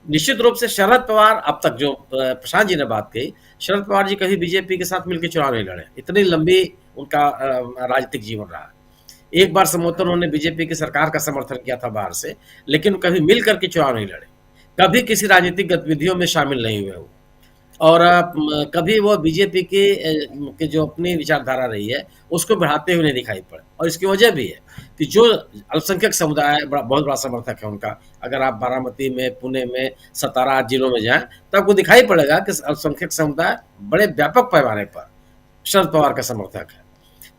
निश्चित रूप से शरद पवार, अब तक जो प्रशांत जी ने बात कही, शरद पवार जी कभी बीजेपी के साथ मिलकर चुनाव नहीं लड़े, इतनी लंबी उनका राजनीतिक जीवन रहा। एक बार संभवतः उन्होंने बीजेपी की सरकार का समर्थन किया था बाहर से, लेकिन कभी मिल करके चुनाव नहीं लड़े, कभी किसी राजनीतिक गतिविधियों में शामिल नहीं हुए, और कभी वो बीजेपी के जो अपनी विचारधारा रही है उसको बढ़ाते हुए नहीं दिखाई पड़े। और इसकी वजह भी है कि जो अल्पसंख्यक समुदाय बहुत बड़ा समर्थक है उनका, अगर आप बारामती में, पुणे में, सतारा जिलों में जाएं तो आपको दिखाई पड़ेगा कि अल्पसंख्यक समुदाय बड़े व्यापक पैमाने पर शरद पवार का समर्थक है।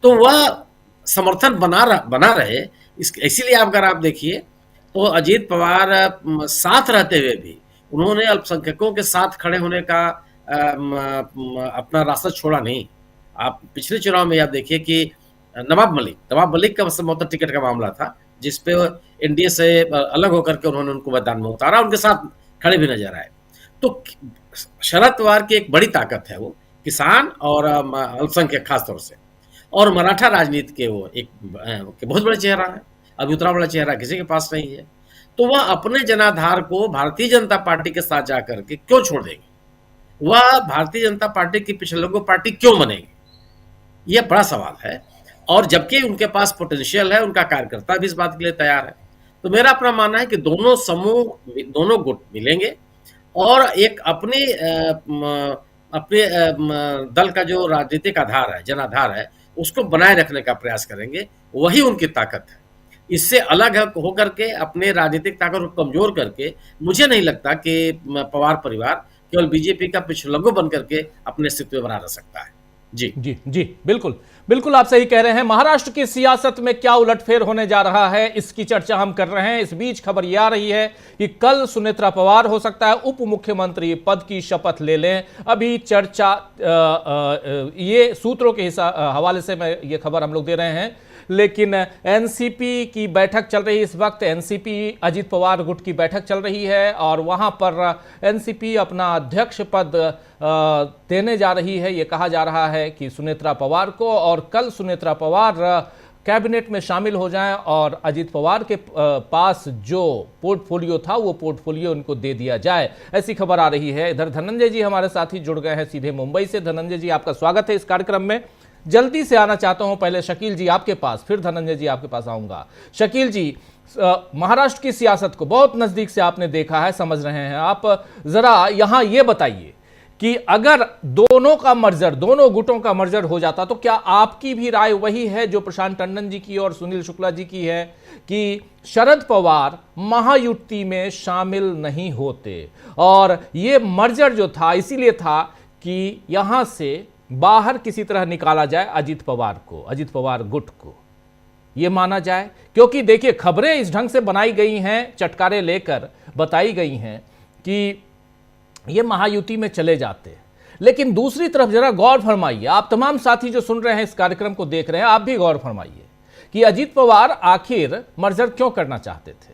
तो वह समर्थन बना रहे, इसीलिए अगर आप देखिए तो अजीत पवार साथ रहते हुए भी उन्होंने अल्पसंख्यकों के साथ खड़े होने का अपना रास्ता छोड़ा नहीं। आप पिछले चुनाव में आप देखिए कि नवाब मलिक का संभवतः टिकट का मामला था, जिसपे एनडीए से अलग होकर के उन्होंने उनको मैदान में उतारा, उनके साथ खड़े भी नजर आए। तो शरद पवार की एक बड़ी ताकत है, वो किसान और अल्पसंख्यक खास तौर से, और मराठा राजनीति के वो एक बहुत बड़ा चेहरा है। अभी उतना बड़ा चेहरा किसी के पास नहीं है, तो वह अपने जनाधार को भारतीय जनता पार्टी के साथ जाकर के क्यों छोड़ देंगे, वह भारतीय जनता पार्टी की पिछड़ों पार्टी क्यों बनेगी, यह बड़ा सवाल है। और जबकि उनके पास पोटेंशियल है, उनका कार्यकर्ता भी इस बात के लिए तैयार है। तो मेरा अपना मानना है कि दोनों समूह, दोनों गुट मिलेंगे और एक अपने दल का जो राजनीतिक आधार है, जनाधार है, उसको बनाए रखने का प्रयास करेंगे, वही उनकी ताकत है। इससे अलग होकर के अपने राजनीतिक ताकत को कमजोर करके मुझे नहीं लगता कि पवार परिवार केवल बीजेपी का पिछलंगो बन करके अपने अस्तित्व बना रह सकता है। जी जी जी, बिल्कुल बिल्कुल आप सही कह रहे हैं। महाराष्ट्र की सियासत में क्या उलटफेर होने जा रहा है, इसकी चर्चा हम कर रहे हैं। इस बीच खबर यह आ रही है कि कल सुनेत्रा पवार हो सकता है उप मुख्यमंत्री पद की शपथ ले लें। अभी चर्चा ये सूत्रों के हवाले से मैं ये खबर हम लोग दे रहे हैं, लेकिन एनसीपी की बैठक चल रही है इस वक्त। एनसीपी अजीत पवार गुट की बैठक चल रही है और वहां पर एनसीपी अपना अध्यक्ष पद देने जा रही है। ये कहा जा रहा है कि सुनेत्रा पवार को, और कल सुनेत्रा पवार कैबिनेट में शामिल हो जाएं और अजीत पवार के पास जो पोर्टफोलियो था वो पोर्टफोलियो उनको दे दिया जाए, ऐसी खबर आ रही है। इधर धनंजय जी हमारे साथ ही जुड़ गए हैं सीधे मुंबई से। धनंजय जी, आपका स्वागत है इस कार्यक्रम में। जल्दी से आना चाहता हूं पहले शकील जी आपके पास, फिर धनंजय जी आपके पास आऊंगा। शकील जी, महाराष्ट्र की सियासत को बहुत नजदीक से आपने देखा है, समझ रहे हैं आप, जरा यहां यह बताइए कि अगर दोनों का मर्जर, दोनों गुटों का मर्जर हो जाता तो क्या आपकी भी राय वही है जो प्रशांत टंडन जी की और सुनील शुक्ला जी की है कि शरद पवार महायुति में शामिल नहीं होते, और यह मर्जर जो था इसीलिए था कि यहां से बाहर किसी तरह निकाला जाए अजित पवार को, अजित पवार गुट को, यह माना जाए? क्योंकि देखिए खबरें इस ढंग से बनाई गई हैं, चटकारे लेकर बताई गई हैं कि ये महायुति में चले जाते, लेकिन दूसरी तरफ जरा गौर फरमाइए, आप तमाम साथी जो सुन रहे हैं इस कार्यक्रम को देख रहे हैं, आप भी गौर फरमाइए कि अजित पवार आखिर मर्जर क्यों करना चाहते थे,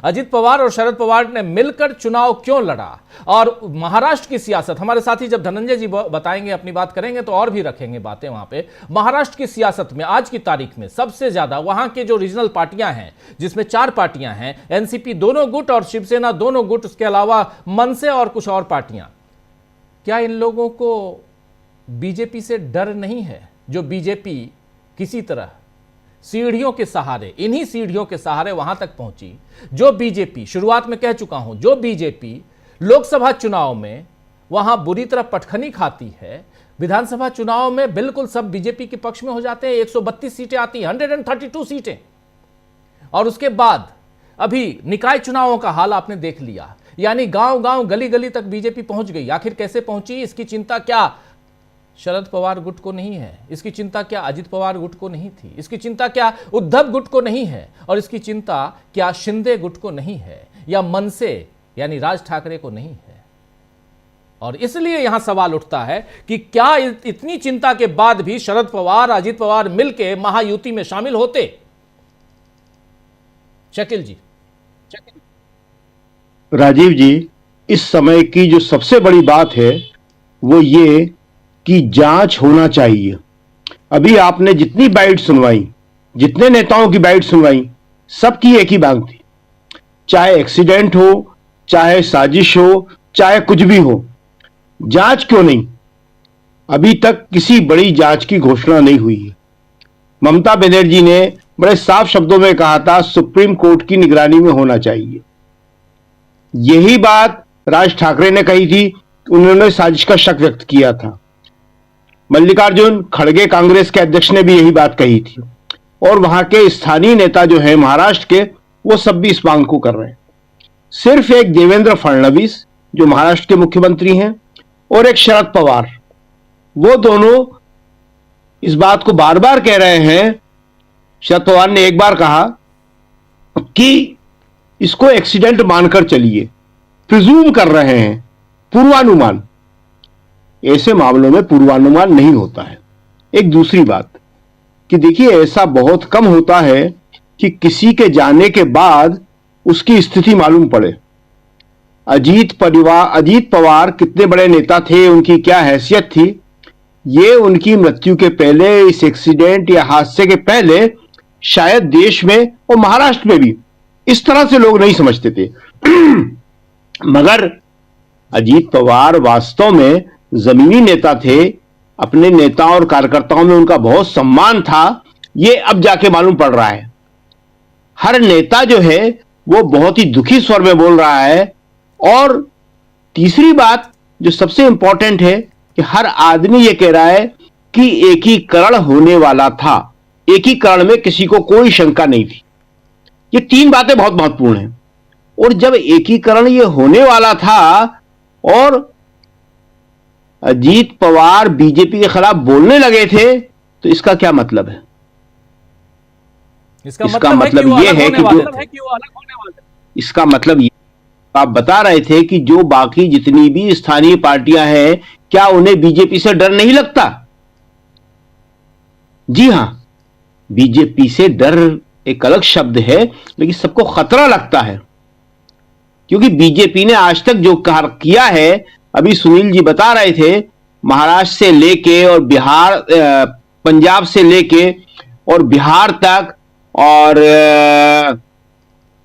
अजित पवार और शरद पवार ने मिलकर चुनाव क्यों लड़ा, और महाराष्ट्र की सियासत, हमारे साथी जब धनंजय जी बताएंगे अपनी बात करेंगे तो और भी रखेंगे बातें वहां पे, महाराष्ट्र की सियासत में आज की तारीख में सबसे ज्यादा वहां के जो रीजनल पार्टियां हैं, जिसमें 4 पार्टियां हैं, एनसीपी दोनों गुट और शिवसेना दोनों गुट, उसके अलावा मनसे और कुछ और पार्टियां, क्या इन लोगों को बीजेपी से डर नहीं है? जो बीजेपी किसी तरह सीढ़ियों के सहारे, इन्हीं सीढ़ियों के सहारे वहां तक पहुंची, जो बीजेपी, शुरुआत में कह चुका हूं, जो बीजेपी लोकसभा चुनाव में वहां बुरी तरह पटखनी खाती है, विधानसभा चुनाव में बिल्कुल सब बीजेपी के पक्ष में हो जाते हैं, 132 सीटें आती हैं, 132 सीटें, और उसके बाद अभी निकाय चुनावों का हाल आपने देख लिया, यानी गांव गांव गली गली तक बीजेपी पहुंच गई। आखिर कैसे पहुंची? इसकी चिंता क्या शरद पवार गुट को नहीं है, इसकी चिंता क्या अजित पवार गुट को नहीं थी, इसकी चिंता क्या उद्धव गुट को नहीं है, और इसकी चिंता क्या शिंदे गुट को नहीं है, या मनसे यानी राज ठाकरे को नहीं है? और इसलिए यहां सवाल उठता है कि क्या इतनी चिंता के बाद भी शरद पवार अजित पवार मिलकर महायुति में शामिल होते? शकील जी। राजीव जी, इस समय की जो सबसे बड़ी बात है वो ये कि जांच होना चाहिए। अभी आपने जितनी बाइट सुनवाई, जितने नेताओं की बाइट सुनवाई, सबकी एक ही मांग थी, चाहे एक्सीडेंट हो, चाहे साजिश हो, चाहे कुछ भी हो, जांच क्यों नहीं? अभी तक किसी बड़ी जांच की घोषणा नहीं हुई है। ममता बनर्जी ने बड़े साफ शब्दों में कहा था सुप्रीम कोर्ट की निगरानी में होना चाहिए। यही बात राज ठाकरे ने कही थी, उन्होंने साजिश का शक व्यक्त किया था। मल्लिकार्जुन खड़गे कांग्रेस के अध्यक्ष ने भी यही बात कही थी, और वहां के स्थानीय नेता जो हैं महाराष्ट्र के, वो सब भी इस मांग को कर रहे हैं। सिर्फ एक देवेंद्र फडणवीस जो महाराष्ट्र के मुख्यमंत्री हैं और एक शरद पवार, वो दोनों इस बात को बार बार कह रहे हैं। शरद पवार ने एक बार कहा कि इसको एक्सीडेंट मानकर चलिए, प्रिज्यूम कर रहे हैं, पूर्वानुमान। ऐसे मामलों में पूर्वानुमान नहीं होता है। एक दूसरी बात कि देखिए, ऐसा बहुत कम होता है कि किसी के जाने के बाद उसकी स्थिति मालूम पड़े। अजीत पवार कितने बड़े नेता थे, उनकी क्या हैसियत थी, ये उनकी मृत्यु के पहले, इस एक्सीडेंट या हादसे के पहले शायद देश में और महाराष्ट्र में भी इस तरह से लोग नहीं समझते थे। मगर अजीत पवार वास्तव में जमीनी नेता थे, अपने नेताओं और कार्यकर्ताओं में उनका बहुत सम्मान था, ये अब जाके मालूम पड़ रहा है। हर नेता जो है वो बहुत ही दुखी स्वर में बोल रहा है। और तीसरी बात जो सबसे इंपॉर्टेंट है कि हर आदमी ये कह रहा है कि एकीकरण होने वाला था, एकीकरण में किसी को कोई शंका नहीं थी। ये 3 बातें बहुत महत्वपूर्ण हैं। और जब एकीकरण ये होने वाला था और अजीत पवार बीजेपी के खिलाफ बोलने लगे थे, तो इसका क्या मतलब है? इसका मतलब ये है कि इसका मतलब ये, आप बता रहे थे कि जो बाकी जितनी भी स्थानीय पार्टियां हैं, क्या उन्हें बीजेपी से डर नहीं लगता? जी हां, बीजेपी से डर एक अलग शब्द है, लेकिन सबको खतरा लगता है, क्योंकि बीजेपी ने आज तक जो किया है, अभी सुनील जी बता रहे थे, महाराष्ट्र से लेके और बिहार, पंजाब से लेके और बिहार तक, और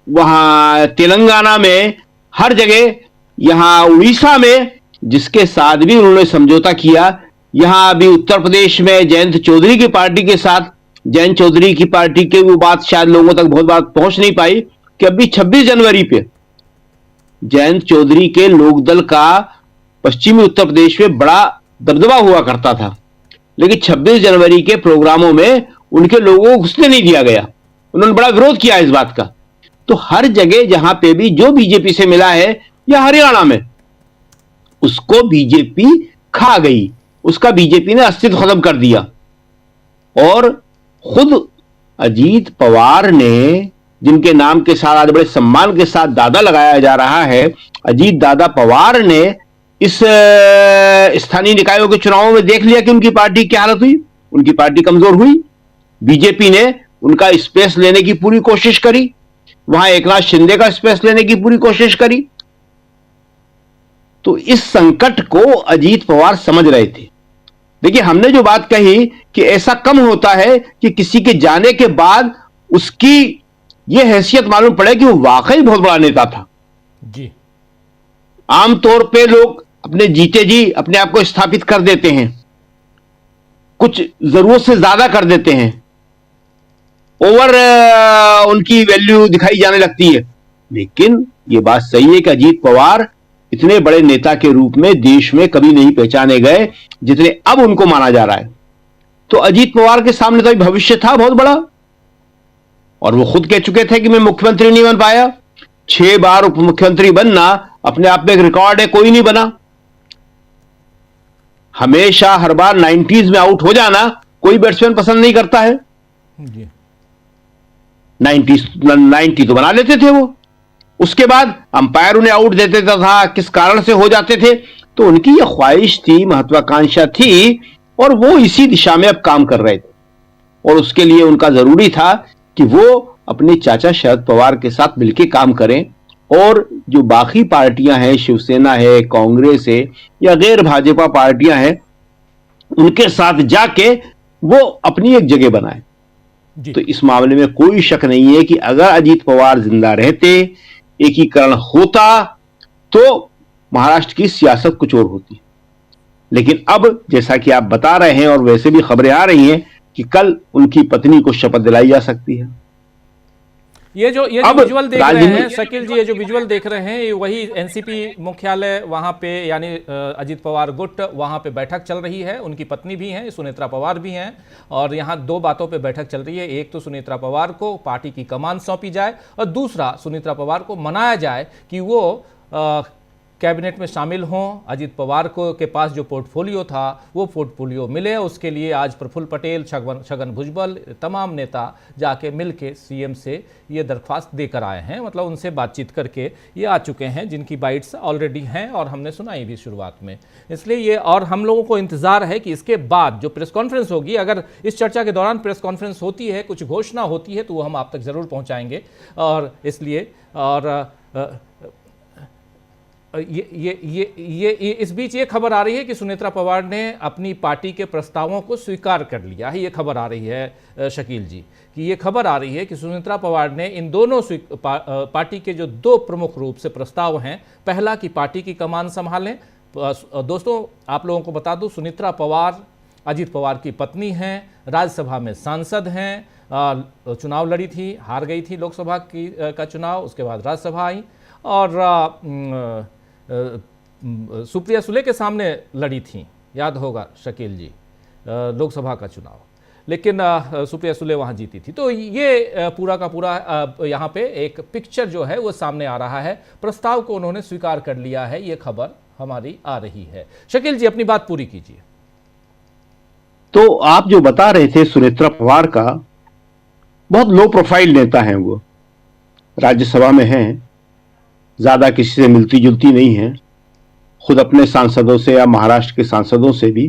वहां तेलंगाना में, हर जगह, यहां उड़ीसा में, जिसके साथ भी उन्होंने समझौता किया, यहां अभी उत्तर प्रदेश में जयंत चौधरी की पार्टी के साथ, जयंत चौधरी की पार्टी की वो बात शायद लोगों तक बहुत बात पहुंच नहीं पाई कि अभी 26 जनवरी पे जयंत चौधरी के लोकदल का पश्चिमी उत्तर प्रदेश में बड़ा दबदबा हुआ करता था, लेकिन 26 जनवरी के प्रोग्रामों में उनके लोगों को घुसने नहीं दिया गया। उन्होंने बड़ा विरोध किया इस बात का। तो हर जगह जहां पे भी जो बीजेपी से मिला है या हरियाणा में, उसको बीजेपी खा गई, उसका बीजेपी ने अस्तित्व खत्म कर दिया। और खुद अजीत पवार ने, जिनके नाम के साथ आज बड़े सम्मान के साथ दादा लगाया जा रहा है, अजीत दादा पवार ने इस स्थानीय निकायों के चुनावों में देख लिया कि उनकी पार्टी क्या हालत हुई, उनकी पार्टी कमजोर हुई। बीजेपी ने उनका स्पेस लेने की पूरी कोशिश करी, वहां एकनाथ शिंदे का स्पेस लेने की पूरी कोशिश करी। तो इस संकट को अजीत पवार समझ रहे थे। देखिए, हमने जो बात कही कि ऐसा कम होता है कि किसी के जाने के बाद उसकी यह हैसियत मालूम पड़े कि वो वाकई बहुत बड़ा नेता था। जी, आमतौर पे लोग अपने जीते जी अपने आप को स्थापित कर देते हैं, कुछ जरूरत से ज्यादा कर देते हैं, ओवर उनकी वैल्यू दिखाई जाने लगती है। लेकिन यह बात सही है कि अजीत पवार इतने बड़े नेता के रूप में देश में कभी नहीं पहचाने गए जितने अब उनको माना जा रहा है। तो अजीत पवार के सामने तो भविष्य था बहुत बड़ा, और वो खुद कह चुके थे कि मैं मुख्यमंत्री नहीं बन पाया। 6 बार उप मुख्यमंत्री बनना अपने आप में एक रिकॉर्ड है, कोई नहीं बना। हमेशा हर बार 90s में आउट हो जाना कोई बैट्समैन पसंद नहीं करता है। 90 तो बना लेते थे वो, उसके बाद अंपायर उन्हें आउट दे देता था, किस कारण से हो जाते थे। तो उनकी यह ख्वाहिश थी, महत्वाकांक्षा थी, और वो इसी दिशा में अब काम कर रहे थे। और उसके लिए उनका जरूरी था कि वो अपने चाचा शरद पवार के साथ मिलकर काम करें, और जो बाकी पार्टियां हैं, शिवसेना है, कांग्रेस है या गैर भाजपा पार्टियां हैं, उनके साथ जाके वो अपनी एक जगह बनाए। तो इस मामले में कोई शक नहीं है कि अगर अजीत पवार जिंदा रहते, एकीकरण होता, तो महाराष्ट्र की सियासत कुछ और होती। लेकिन अब जैसा कि आप बता रहे हैं, और वैसे भी खबरें आ रही हैं कि कल उनकी पत्नी को शपथ दिलाई जा सकती है। ये जो विजुअल देख रहे हैं शकील जी, ये जो विजुअल देख रहे हैं, ये वही एनसीपी मुख्यालय वहां पे, यानी अजीत पवार गुट, वहां पे बैठक चल रही है। उनकी पत्नी भी हैं, सुनेत्रा पवार भी हैं, और यहाँ 2 बातों पे बैठक चल रही है। एक तो सुनेत्रा पवार को पार्टी की कमान सौंपी जाए, और दूसरा सुनेत्रा पवार को मनाया जाए कि वो कैबिनेट में शामिल हों। अजीत पवार को के पास जो पोर्टफोलियो था वो पोर्टफोलियो मिले। उसके लिए आज प्रफुल्ल पटेल, छगन भुजबल, तमाम नेता जाके मिल के सीएम से ये दरख्वास्त देकर आए हैं, मतलब उनसे बातचीत करके ये आ चुके हैं, जिनकी बाइट्स ऑलरेडी हैं और हमने सुनाई भी शुरुआत में। इसलिए ये, और हम लोगों को इंतज़ार है कि इसके बाद जो प्रेस कॉन्फ्रेंस होगी, अगर इस चर्चा के दौरान प्रेस कॉन्फ्रेंस होती है, कुछ घोषणा होती है, तो वो हम आप तक ज़रूर पहुँचाएंगे। और इसलिए, और ये इस बीच ये खबर आ रही है कि सुनेत्रा पवार ने अपनी पार्टी के प्रस्तावों को स्वीकार कर लिया है। ये खबर आ रही है शकील जी, कि ये खबर आ रही है कि सुनेत्रा पवार ने इन दोनों पार्टी के जो 2 प्रमुख रूप से प्रस्ताव हैं, पहला कि पार्टी की कमान संभालें। दोस्तों, आप लोगों को बता दूं, सुनेत्रा पवार अजीत पवार की पत्नी हैं, राज्यसभा में सांसद हैं, चुनाव लड़ी थी, हार गई थी लोकसभा का चुनाव, उसके बाद राज्यसभा आई, और सुप्रिया सुले के सामने लड़ी थी, याद होगा शकील जी, लोकसभा का चुनाव, लेकिन सुप्रिया सुले वहाँ जीती थी। तो ये पूरा का पूरा यहाँ पे एक पिक्चर जो है वो सामने आ रहा है। प्रस्ताव को उन्होंने स्वीकार कर लिया है, ये खबर हमारी आ रही है। शकील जी, अपनी बात पूरी कीजिए। तो आप जो बता रहे थे सुनेत्रा पवार का, बहुत लो प्रोफाइल नेता हैं वो, राज्यसभा में हैं, ज्यादा किसी से मिलती जुलती नहीं है, खुद अपने सांसदों से या महाराष्ट्र के सांसदों से भी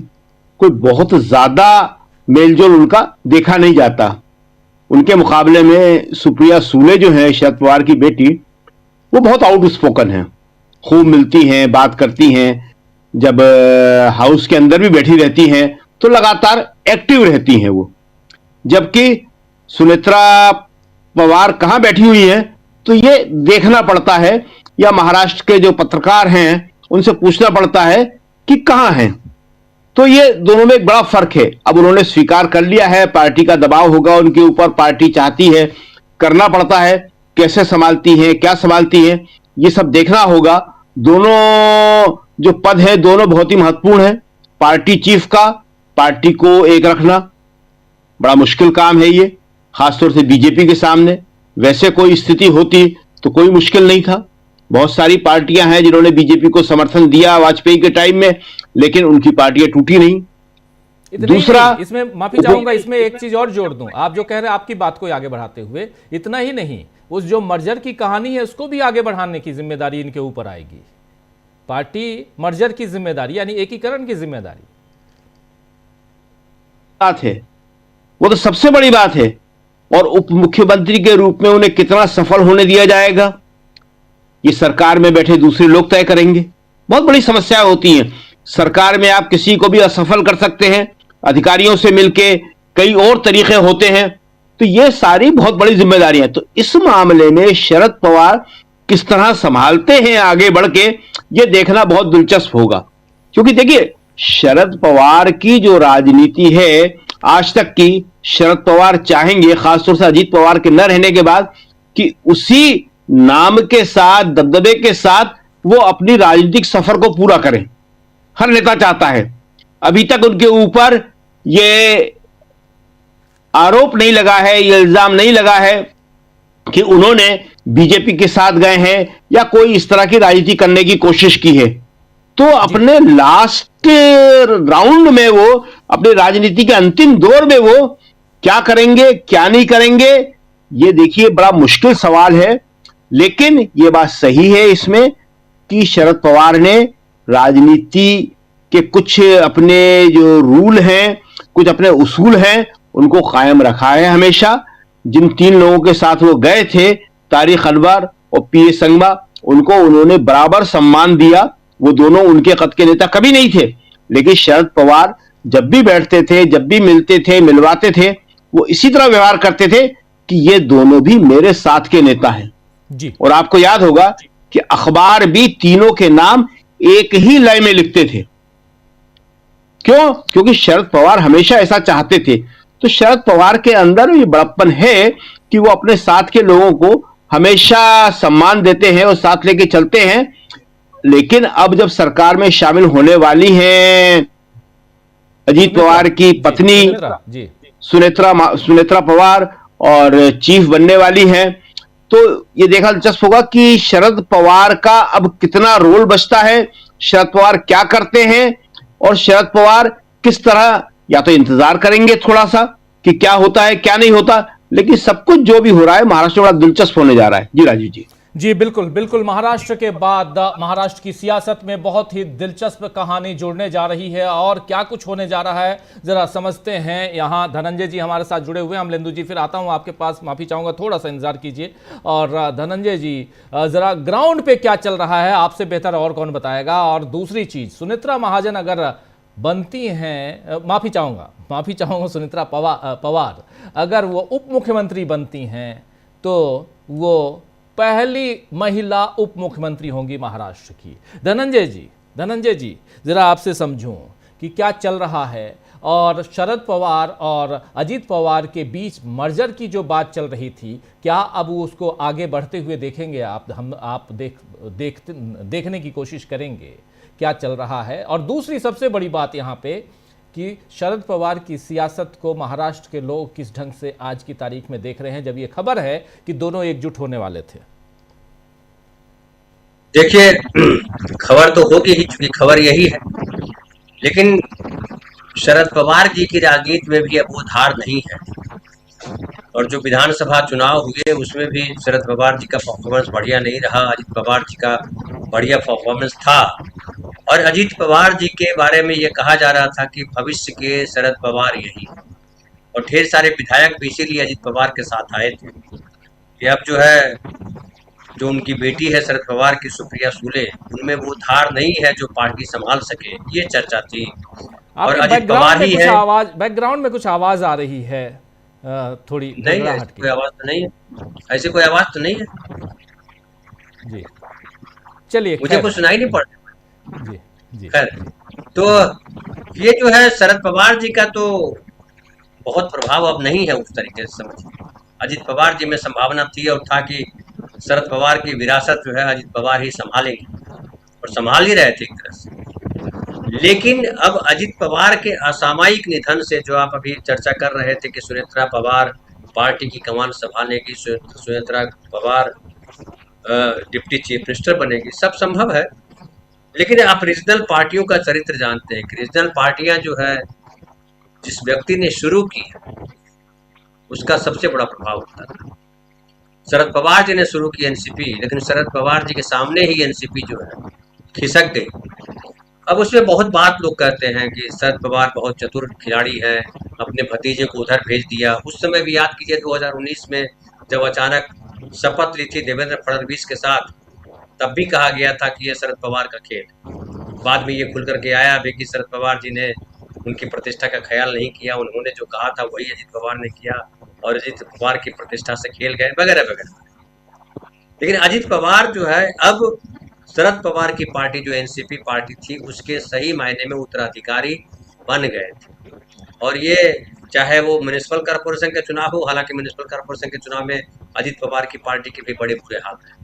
कोई बहुत ज्यादा मेलजोल उनका देखा नहीं जाता। उनके मुकाबले में सुप्रिया सुले जो है, शरद पवार की बेटी, वो बहुत आउट स्पोकन है, खूब मिलती हैं, बात करती हैं, जब हाउस के अंदर भी बैठी रहती हैं तो लगातार एक्टिव रहती हैं वो। जबकि सुनेत्रा पवार कहाँ बैठी हुई है तो ये देखना पड़ता है, या महाराष्ट्र के जो पत्रकार हैं उनसे पूछना पड़ता है कि कहाँ हैं। तो ये दोनों में एक बड़ा फर्क है। अब उन्होंने स्वीकार कर लिया है, पार्टी का दबाव होगा उनके ऊपर, पार्टी चाहती है, करना पड़ता है, कैसे संभालती है, क्या संभालती है, ये सब देखना होगा। दोनों जो पद है दोनों बहुत ही महत्वपूर्ण है। पार्टी चीफ का पार्टी को एक रखना बड़ा मुश्किल काम है ये, खासतौर से बीजेपी के सामने। वैसे कोई स्थिति होती तो कोई मुश्किल नहीं था। बहुत सारी पार्टियां हैं जिन्होंने बीजेपी को समर्थन दिया वाजपेयी के टाइम में, लेकिन उनकी पार्टियां टूटी नहीं। दूसरा, इसमें माफी चाहूंगा, इसमें एक चीज और जोड़ दूं। आप जो कह रहे हैं आपकी बात को आगे बढ़ाते हुए, इतना ही नहीं, उस जो मर्जर की कहानी है उसको भी आगे बढ़ाने की जिम्मेदारी इनके ऊपर आएगी। पार्टी मर्जर की जिम्मेदारी यानी एकीकरण की जिम्मेदारी बात है, वो तो सबसे बड़ी बात है। और उप मुख्यमंत्री के रूप में उन्हें कितना सफल होने दिया जाएगा ये सरकार में बैठे दूसरे लोग तय करेंगे। बहुत बड़ी समस्या होती है सरकार में, आप किसी को भी असफल कर सकते हैं, अधिकारियों से मिलके कई और तरीके होते हैं, तो ये सारी बहुत बड़ी जिम्मेदारियां। तो इस मामले में शरद पवार किस तरह संभालते हैं आगे बढ़ के, ये देखना बहुत दिलचस्प होगा। क्योंकि देखिए, शरद पवार की जो राजनीति है आज तक की, शरद पवार चाहेंगे खासतौर से अजीत पवार के न रहने के बाद कि उसी नाम के साथ, दबदबे के साथ वो अपनी राजनीतिक सफर को पूरा करें। हर नेता चाहता है। अभी तक उनके ऊपर ये आरोप नहीं लगा है, ये इल्जाम नहीं लगा है कि उन्होंने बीजेपी के साथ गए हैं या कोई इस तरह की राजनीति करने की कोशिश की है। तो अपने लास्ट राउंड में वो, अपनी राजनीति के अंतिम दौर में वो क्या करेंगे क्या नहीं करेंगे, ये देखिए बड़ा मुश्किल सवाल है। लेकिन ये बात सही है इसमें कि शरद पवार ने राजनीति के कुछ अपने जो रूल हैं, कुछ अपने उसूल हैं, उनको कायम रखा है हमेशा। जिन तीन लोगों के साथ वो गए थे, तारिक अनवर और पीए संगमा, उनको उन्होंने बराबर सम्मान दिया। वो दोनों उनके कद के नेता कभी नहीं थे, लेकिन शरद पवार जब भी बैठते थे, जब भी मिलते थे, मिलवाते थे, वो इसी तरह व्यवहार करते थे कि ये दोनों भी मेरे साथ के नेता हैं जी। और आपको याद होगा कि अखबार भी तीनों के नाम एक ही लय में लिखते थे। क्यों? क्योंकि शरद पवार हमेशा ऐसा चाहते थे। तो शरद पवार के अंदर ये बड़प्पन है कि वो अपने साथ के लोगों को हमेशा सम्मान देते हैं और साथ लेके चलते हैं। लेकिन अब जब सरकार में शामिल होने वाली हैं अजीत पवार की पत्नी सुनेत्रा पवार और चीफ बनने वाली हैं, तो ये देखा दिलचस्प होगा कि शरद पवार का अब कितना रोल बचता है, शरद पवार क्या करते हैं और शरद पवार किस तरह, या तो इंतजार करेंगे थोड़ा सा कि क्या होता है क्या नहीं होता, लेकिन सब कुछ जो भी हो रहा है महाराष्ट्र में बड़ा दिलचस्प होने जा रहा है। जी राजीव जी। जी बिल्कुल बिल्कुल, महाराष्ट्र के बाद महाराष्ट्र की सियासत में बहुत ही दिलचस्प कहानी जुड़ने जा रही है। और क्या कुछ होने जा रहा है जरा समझते हैं। यहाँ धनंजय जी हमारे साथ जुड़े हुए हैं। अमलेंदु जी फिर आता हूँ आपके पास, माफी चाहूंगा, थोड़ा सा इंतजार कीजिए। और धनंजय जी, जरा ग्राउंड पे क्या चल रहा है आपसे बेहतर और कौन बताएगा। और दूसरी चीज, सुनेत्रा महाजन अगर बनती हैं, माफी चाहूंगा सुनेत्रा पवार अगर वो उप मुख्यमंत्री बनती हैं तो वो पहली महिला उप मुख्यमंत्री होंगी महाराष्ट्र की। धनंजय जी जरा आपसे समझूं कि क्या चल रहा है। और शरद पवार और अजीत पवार के बीच मर्जर की जो बात चल रही थी, क्या अब उसको आगे बढ़ते हुए देखेंगे आप देखने की कोशिश करेंगे क्या चल रहा है। और दूसरी सबसे बड़ी बात यहाँ पे कि शरद पवार की सियासत को महाराष्ट्र के लोग किस ढंग से आज की तारीख में देख रहे हैं, जब ये खबर है कि दोनों एकजुट होने वाले थे। देखिए, खबर तो होगी ही, चूंकि खबर यही है, लेकिन शरद पवार जी की राजनीति में भी अब वो धार नहीं है। और जो विधानसभा चुनाव हुए उसमें भी शरद पवार जी का परफॉर्मेंस बढ़िया नहीं रहा, अजीत पवार जी का बढ़िया परफॉर्मेंस था। और अजीत पवार जी के बारे में ये कहा जा रहा था कि भविष्य के शरद पवार यही, और ढेर सारे विधायक भी इसीलिए अजीत पवार के साथ आए थे कि अब जो है, जो उनकी बेटी है शरद पवार की सुप्रिया सूले, उनमें वो धार नहीं है जो पार्टी संभाल सके, ये चर्चा थी। और अजीत पवार ही है। बैकग्राउंड में कुछ आवाज आ रही है, थोड़ी नहीं है, कोई आवाज तो नहीं है, ऐसी कोई आवाज तो नहीं है जी। चलिए, मुझे कुछ सुनाई नहीं पड़ रहा। जी। खैर, तो ये जो है शरद पवार जी का तो बहुत प्रभाव अब नहीं है उस तरीके से, समझिए। अजित पवार जी में संभावना थी और था कि शरद पवार की विरासत जो है अजित पवार ही संभालेंगे, और संभाल ही रहे थे एक तरह से। लेकिन अब अजित पवार के असामयिक निधन से, जो आप अभी चर्चा कर रहे थे कि सुनेत्रा पवार पार्टी की कमान संभालेगी, Sunetra Pawar deputy chief minister बनेगी, सब संभव है। लेकिन आप रीजनल पार्टियों का चरित्र जानते हैं कि रीजनल पार्टियां जो है जिस व्यक्ति ने शुरू की उसका सबसे बड़ा प्रभाव होता है। शरद पवार जी ने शुरू की एनसीपी, लेकिन शरद पवार जी के सामने ही एनसीपी जो है खिसक गई। अब उसमें बहुत बात लोग कहते हैं कि शरद पवार बहुत चतुर खिलाड़ी है, अपने भतीजे को उधर भेज दिया। उस समय भी याद कीजिए 2019 में जब अचानक शपथ ली थी देवेंद्र फडणवीस के साथ, तब भी कहा गया था कि ये शरद पवार का खेल। बाद में ये खुल करके आया भी कि शरद पवार जी ने उनकी प्रतिष्ठा का ख्याल नहीं किया, उन्होंने जो कहा था वही अजित पवार ने किया और अजित पवार की प्रतिष्ठा से खेल गए, वगैरह वगैरह। लेकिन अजित पवार जो है अब शरद पवार की पार्टी जो एनसीपी पार्टी थी उसके सही मायने में उत्तराधिकारी बन गए थे। और ये चाहे वो म्युनिसिपल कॉर्पोरेशन के चुनाव हो, हालांकि म्युनिसिपल कॉर्पोरेशन के चुनाव में अजित पवार की पार्टी के भी बड़े बुरे हाल हैं।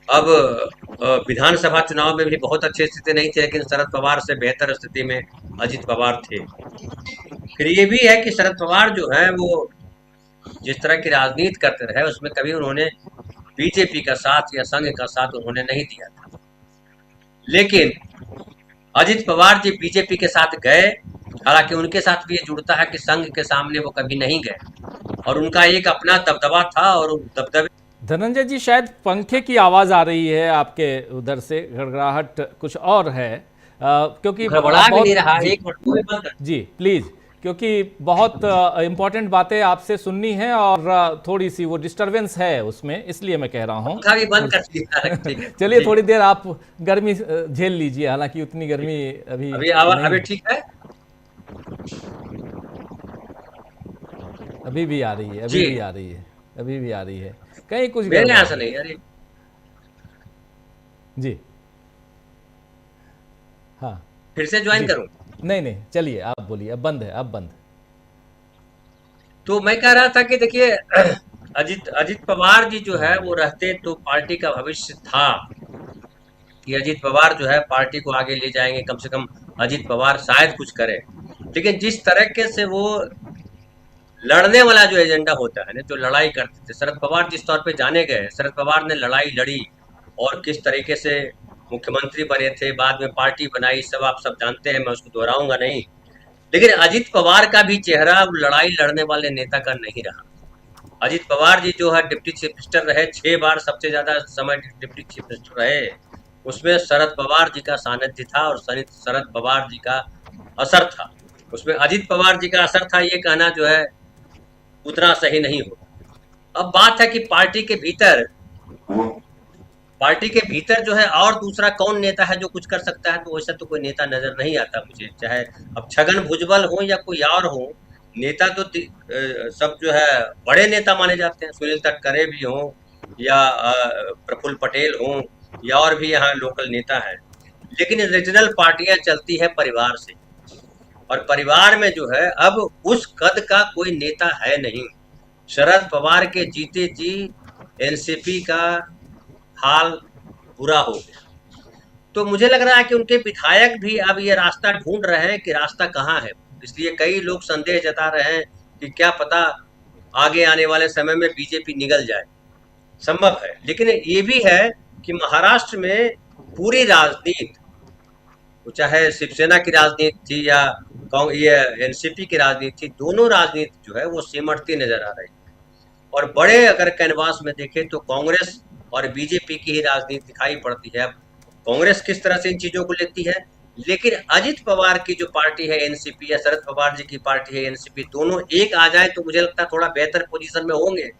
अब विधानसभा चुनाव में भी बहुत अच्छी स्थिति नहीं थी, लेकिन शरद पवार से बेहतर स्थिति में अजित पवार थे। फिर ये भी है कि शरद पवार जो है वो जिस तरह की राजनीति करते रहे उसमें कभी उन्होंने बीजेपी का साथ या संघ का साथ उन्होंने नहीं दिया था। लेकिन अजित पवार जी बीजेपी के साथ गए, हालांकि उनके साथ भी ये जुड़ता है कि संघ के सामने वो कभी नहीं गए और उनका एक अपना दबदबा था। और दबदबे धनंजय जी, शायद पंखे की आवाज आ रही है आपके उधर से, गड़गड़ाहट कुछ और है, क्योंकि गड़बड़ा भी नहीं रहा। जी, एक मिनट जी प्लीज, क्योंकि बहुत इंपॉर्टेंट बातें आपसे सुननी है और थोड़ी सी वो डिस्टरबेंस है उसमें, इसलिए मैं कह रहा हूँ बंद कर दिया। चलिए थोड़ी देर आप गर्मी झेल लीजिए, हालांकि उतनी गर्मी अभी ठीक है, अभी भी आ रही है, अभी भी आ रही है, अभी भी आ रही है, कहीं कुछ मेरे यहाँ से नहीं। अरे जी हाँ, फिर से ज्वाइन करूं? नहीं, चलिए आप बोलिए, अब बंद है, अब बंद। तो मैं कह रहा था कि देखिए अजित पवार जी जो है वो रहते तो पार्टी का भविष्य था कि अजित पवार जो है पार्टी को आगे ले जाएंगे, कम से कम अजित पवार शायद कुछ करे। लेकिन जिस तरीके से वो लड़ने वाला जो एजेंडा होता है ना, जो लड़ाई करते थे शरद पवार जिस तौर पे जाने गए, शरद पवार ने लड़ाई लड़ी और किस तरीके से मुख्यमंत्री बने थे, बाद में पार्टी बनाई, सब आप सब जानते हैं, मैं उसको दोहराऊंगा नहीं। लेकिन अजित पवार का भी चेहरा लड़ाई लड़ने वाले नेता का नहीं रहा। अजित पवार जी जो है डिप्टी चीफ मिनिस्टर रहे, 6 बार सबसे ज्यादा समय डिप्टी चीफ मिनिस्टर रहे, उसमें शरद पवार जी का सानिध्य था और शरद पवार जी का असर था। उसमें अजित पवार जी का असर था, ये कहना जो है उतना सही नहीं हो। अब बात है कि पार्टी के भीतर जो है और दूसरा कौन नेता है जो कुछ कर सकता है, तो वैसा तो कोई नेता नजर नहीं आता मुझे। चाहे अब छगन भुजबल हो या कोई और हो, नेता तो सब जो है बड़े नेता माने जाते हैं। सुनील तटकरे भी हो या प्रफुल्ल पटेल हो या और भी यहाँ लोकल नेता है। लेकिन रीजनल पार्टियां चलती है परिवार से, और परिवार में जो है अब उस कद का कोई नेता है नहीं। शरद पवार के जीते जी एनसीपी का हाल बुरा हो गया। तो मुझे लग रहा है कि उनके विधायक भी अब ये रास्ता ढूंढ रहे हैं कि रास्ता कहाँ है। इसलिए कई लोग संदेह जता रहे हैं कि क्या पता आगे आने वाले समय में बीजेपी निगल जाए, संभव है। लेकिन ये भी है कि महाराष्ट्र में पूरी राजनीति, चाहे शिवसेना की राजनीति थी या ये एनसीपी की राजनीति थी, दोनों राजनीति जो है वो सिमटती नजर आ रही है। और बड़े अगर कैनवास में देखें तो कांग्रेस और बीजेपी की ही राजनीति दिखाई पड़ती है। कांग्रेस किस तरह से इन चीजों को लेती है, लेकिन अजित पवार की जो पार्टी है एनसीपी या शरद पवार जी की पार्टी है एनसीपी, दोनों एक आ जाए तो मुझे लगता है थोड़ा बेहतर पोजीशन में होंगे।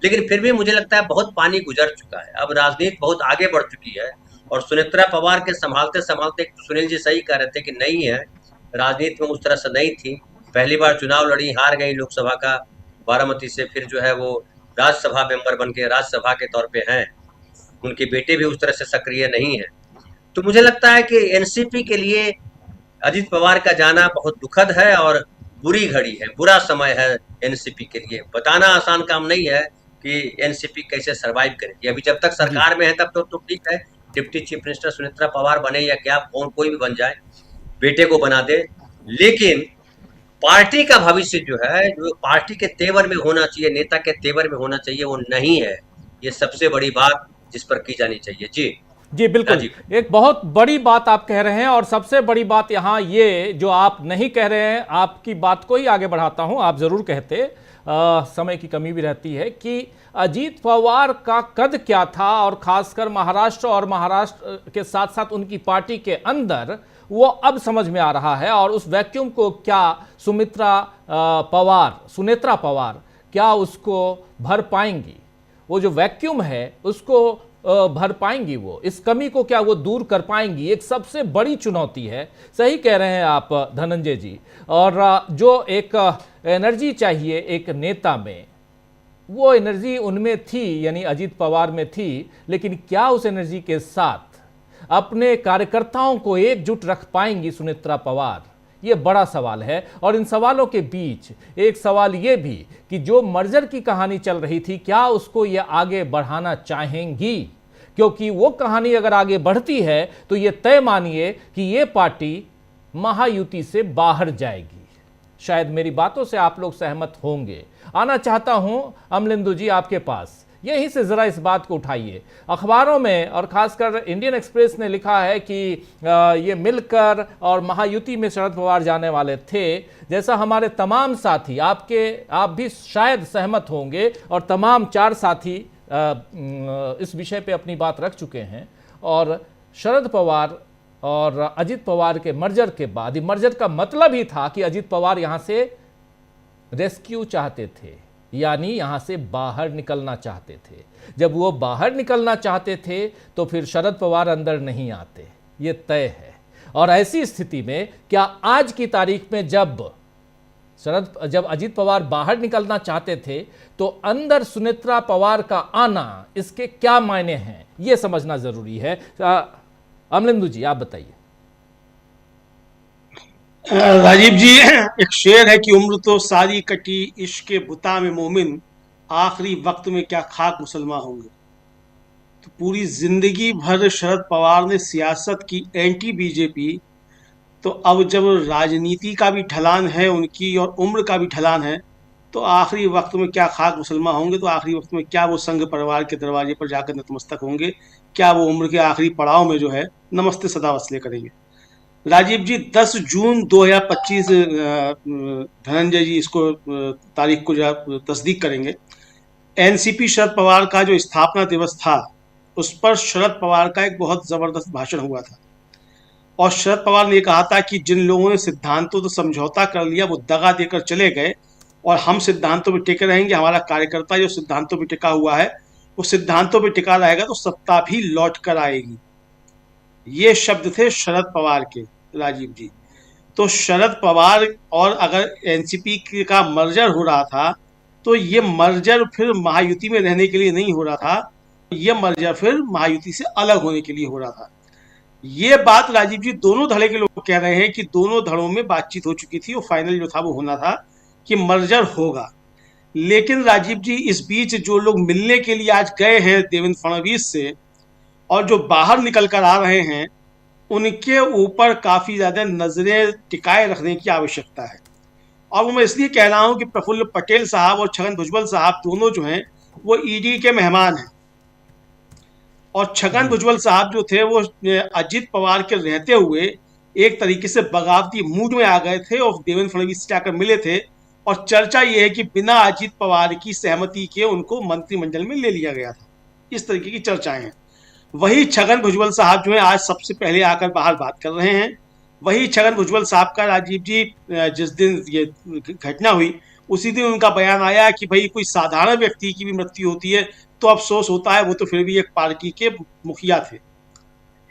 लेकिन फिर भी मुझे लगता है बहुत पानी गुजर चुका है, अब राजनीति बहुत आगे बढ़ चुकी है। और सुनेत्रा पवार के संभालते संभालते, सुनील जी सही कह रहे थे कि नहीं है, राजनीति में उस तरह से नहीं थी। पहली बार चुनाव लड़ी, हार गई लोकसभा का बारामती से, फिर जो है वो राज्यसभा मेंबर बन के राज्यसभा के तौर पे हैं। उनके बेटे भी उस तरह से सक्रिय नहीं है। तो मुझे लगता है कि एनसीपी के लिए अजित पवार का जाना बहुत दुखद है और बुरी घड़ी है, बुरा समय है एनसीपी के लिए। बताना आसान काम नहीं है कि एनसीपी कैसे सरवाइव करेगी। अभी जब तक सरकार में है तब तो ठीक है, deputy chief minister Sunetra Pawar बने या क्या, कोई भी बन जाए, बेटे को बना दे, लेकिन पार्टी का भविष्य जो है, जो पार्टी के तेवर में होना चाहिए, नेता के तेवर में होना चाहिए, वो नहीं है। ये सबसे बड़ी बात जिस पर की जानी चाहिए। जी बिल्कुल, एक बहुत बड़ी बात आप कह रहे हैं और सबसे बड़ी बात यहाँ ये जो आप नहीं कह रहे हैं, आपकी बात को ही आगे बढ़ाता हूँ, आप जरूर कहते, समय की कमी भी रहती है, कि अजीत पवार का कद क्या था और खासकर महाराष्ट्र और महाराष्ट्र के साथ साथ उनकी पार्टी के अंदर, वो अब समझ में आ रहा है। और उस वैक्यूम को क्या सुनेत्रा पवार क्या उसको भर पाएंगी, वो जो वैक्यूम है उसको भर पाएंगी, वो इस कमी को क्या वो दूर कर पाएंगी, एक सबसे बड़ी चुनौती है। सही कह रहे हैं आप धनंजय जी। और जो एक एनर्जी चाहिए एक नेता में, वो एनर्जी उनमें थी, यानी अजीत पवार में थी, लेकिन क्या उस एनर्जी के साथ अपने कार्यकर्ताओं को एकजुट रख पाएंगी सुनेत्रा पवार, ये बड़ा सवाल है। और इन सवालों के बीच एक सवाल ये भी कि जो मर्जर की कहानी चल रही थी, क्या उसको ये आगे बढ़ाना चाहेंगी? क्योंकि वो कहानी अगर आगे बढ़ती है तो ये तय मानिए कि ये पार्टी महायुति से बाहर जाएगी। शायद मेरी बातों से आप लोग सहमत होंगे। आना चाहता हूं अमलेंदु जी आपके पास, यहीं से जरा इस बात को उठाइए। अखबारों में और खासकर इंडियन एक्सप्रेस ने लिखा है कि ये मिलकर और महायुति में शरद पवार जाने वाले थे। जैसा हमारे तमाम साथी, आप भी शायद सहमत होंगे, और तमाम 4 साथी इस विषय पे अपनी बात रख चुके हैं। और शरद पवार और अजित पवार के मर्जर के बाद, मर्जर का मतलब ही था कि अजित पवार यहां से रेस्क्यू चाहते थे, यानी यहां से बाहर निकलना चाहते थे। जब वो बाहर निकलना चाहते थे तो फिर शरद पवार अंदर नहीं आते, ये तय है। और ऐसी स्थिति में क्या आज की तारीख में जब अजित पवार बाहर निकलना चाहते थे तो अंदर सुनेत्रा पवार का आना, इसके क्या मायने हैं, ये समझना जरूरी है। अमलेंदु जी आप बताइए। राजीव जी, एक शेर है कि उम्र तो सारी कटी इश्क के बुता में मोमिन, आखिरी वक्त में क्या खाक मुसलमान होंगे। तो पूरी जिंदगी भर शरद पवार ने सियासत की एंटी बीजेपी, तो अब जब राजनीति का भी ढलान है उनकी और उम्र का भी ढलान है, तो आखिरी वक्त में क्या खाक मुसलमान होंगे। तो आखिरी वक्त में क्या वो संघ परिवार के दरवाजे पर जाकर नतमस्तक होंगे, क्या वो उम्र के आखिरी पड़ाव में जो है नमस्ते सदा वसले करेंगे। राजीव जी, 10 जून 2025 धनंजय जी इसको तारीख को जो तस्दीक करेंगे, एनसीपी शरद पवार का जो स्थापना दिवस था, उस पर शरद पवार का एक बहुत जबरदस्त भाषण हुआ था। और शरद पवार ने कहा था कि जिन लोगों ने सिद्धांतों तो समझौता कर लिया, वो दगा देकर चले गए, और हम सिद्धांतों पर टिके रहेंगे। हमारा कार्यकर्ता जो सिद्धांतों पर टिका हुआ है, वो सिद्धांतों पर टिका रहेगा तो सत्ता भी लौट कर आएगी। ये शब्द थे शरद पवार के, राजीव जी। तो शरद पवार और अगर एनसीपी का मर्जर हो रहा था, तो ये मर्जर फिर महायुति में रहने के लिए नहीं हो रहा था, ये मर्जर फिर महायुति से अलग होने के लिए हो रहा था। ये बात राजीव जी दोनों धड़े के लोग कह रहे हैं कि दोनों धड़ों में बातचीत हो चुकी थी, और फाइनल जो था वो होना था कि मर्जर होगा। लेकिन राजीव जी, इस बीच जो लोग मिलने के लिए आज गए हैं देवेंद्र फडणवीस से, और जो बाहर निकल कर आ रहे हैं, उनके ऊपर काफी ज्यादा नजरें टिकाए रखने की आवश्यकता है। और वो मैं इसलिए कह रहा हूं कि प्रफुल्ल पटेल साहब और छगन भुजबल साहब दोनों जो हैं वो ईडी के मेहमान हैं। और छगन भुजबल साहब जो थे वो अजित पवार के रहते हुए एक तरीके से बगावती मूड में आ गए थे और देवेंद्र फडणवीस से जाकर मिले थे। और चर्चा ये है कि बिना अजित पवार की सहमति के उनको मंत्रिमंडल में ले लिया गया था। इस तरीके की चर्चाएं हैं। वही छगन भुजबल साहब जो है आज सबसे पहले आकर बाहर बात कर रहे हैं। वही छगन भुजबल साहब का राजीव जी, जिस दिन ये घटना हुई उसी दिन उनका बयान आया कि भाई कोई साधारण व्यक्ति की भी मृत्यु होती है तो अफसोस होता है, वो तो फिर भी एक पार्टी के मुखिया थे।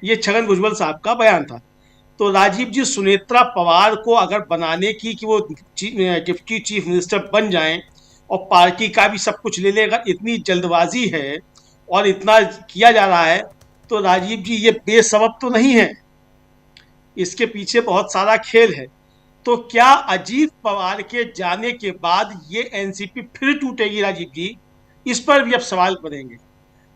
ये छगन भुजबल साहब का बयान था। तो राजीव जी, सुनेत्रा पवार को अगर बनाने की कि वो डिप्टी चीफ मिनिस्टर बन जाएं और पार्टी का भी सब कुछ ले ले, अगर इतनी जल्दबाजी है और इतना किया जा रहा है, तो राजीव जी ये बेसबब तो नहीं है, इसके पीछे बहुत सारा खेल है। तो क्या अजीत पवार के जाने के बाद ये एनसीपी फिर टूटेगी राजीव जी? इस पर भी अब सवाल करेंगे।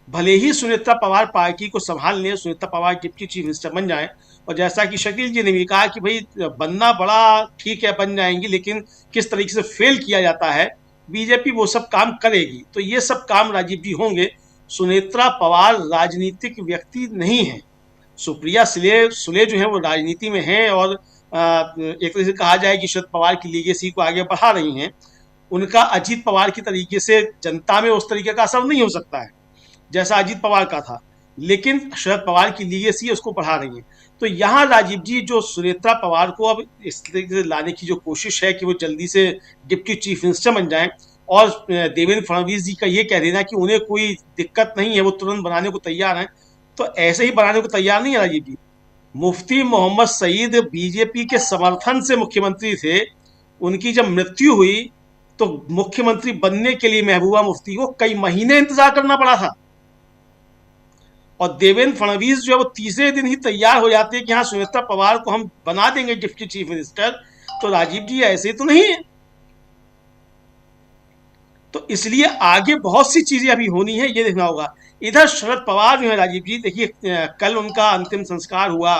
भले ही सुनेत्रा पवार पार्टी को संभाल लें, Sunetra Pawar deputy chief minister बन जाएं, और जैसा कि शकील जी ने भी कहा कि भाई बनना बड़ा ठीक है, बन जाएंगी, लेकिन किस तरीके से फेल किया जाता है बीजेपी वो सब काम करेगी। तो ये सब काम राजीव जी होंगे। सुनेत्रा पवार राजनीतिक व्यक्ति नहीं है, सुप्रिया सुले जो है वो राजनीति में है और एक तरह से कहा जाए कि शरद पवार की लीगेसी को आगे बढ़ा रही हैं। उनका अजीत पवार की तरीके से जनता में उस तरीके का असर नहीं हो सकता है जैसा अजीत पवार का था, लेकिन शरद पवार की लीगेसी उसको बढ़ा रही है। तो यहाँ राजीव जी जो सुनेत्रा पवार को अब इस तरीके से लाने की जो कोशिश है कि वो जल्दी से डिप्टी चीफ मिनिस्टर बन जाएं, और देवेंद्र फडणवीस जी का ये कह देना कि उन्हें कोई दिक्कत नहीं है, वो तुरंत बनाने को तैयार हैं, तो ऐसे ही बनाने को तैयार नहीं है राजीव जी। मुफ्ती मोहम्मद सईद बीजेपी के समर्थन से मुख्यमंत्री थे, उनकी जब मृत्यु हुई तो मुख्यमंत्री बनने के लिए महबूबा मुफ्ती को कई महीने इंतजार करना पड़ा था, और देवेंद्र फडणवीस जो है वो तीसरे दिन ही तैयार हो जाते हैं कि हाँ सुनेत्रा पवार को हम बना देंगे डिप्टी चीफ मिनिस्टर। तो राजीव जी ऐसे तो नहीं है। तो इसलिए आगे बहुत सी चीजें अभी होनी है, ये देखना होगा। इधर शरद पवार जो है राजीव जी, देखिए कल उनका अंतिम संस्कार हुआ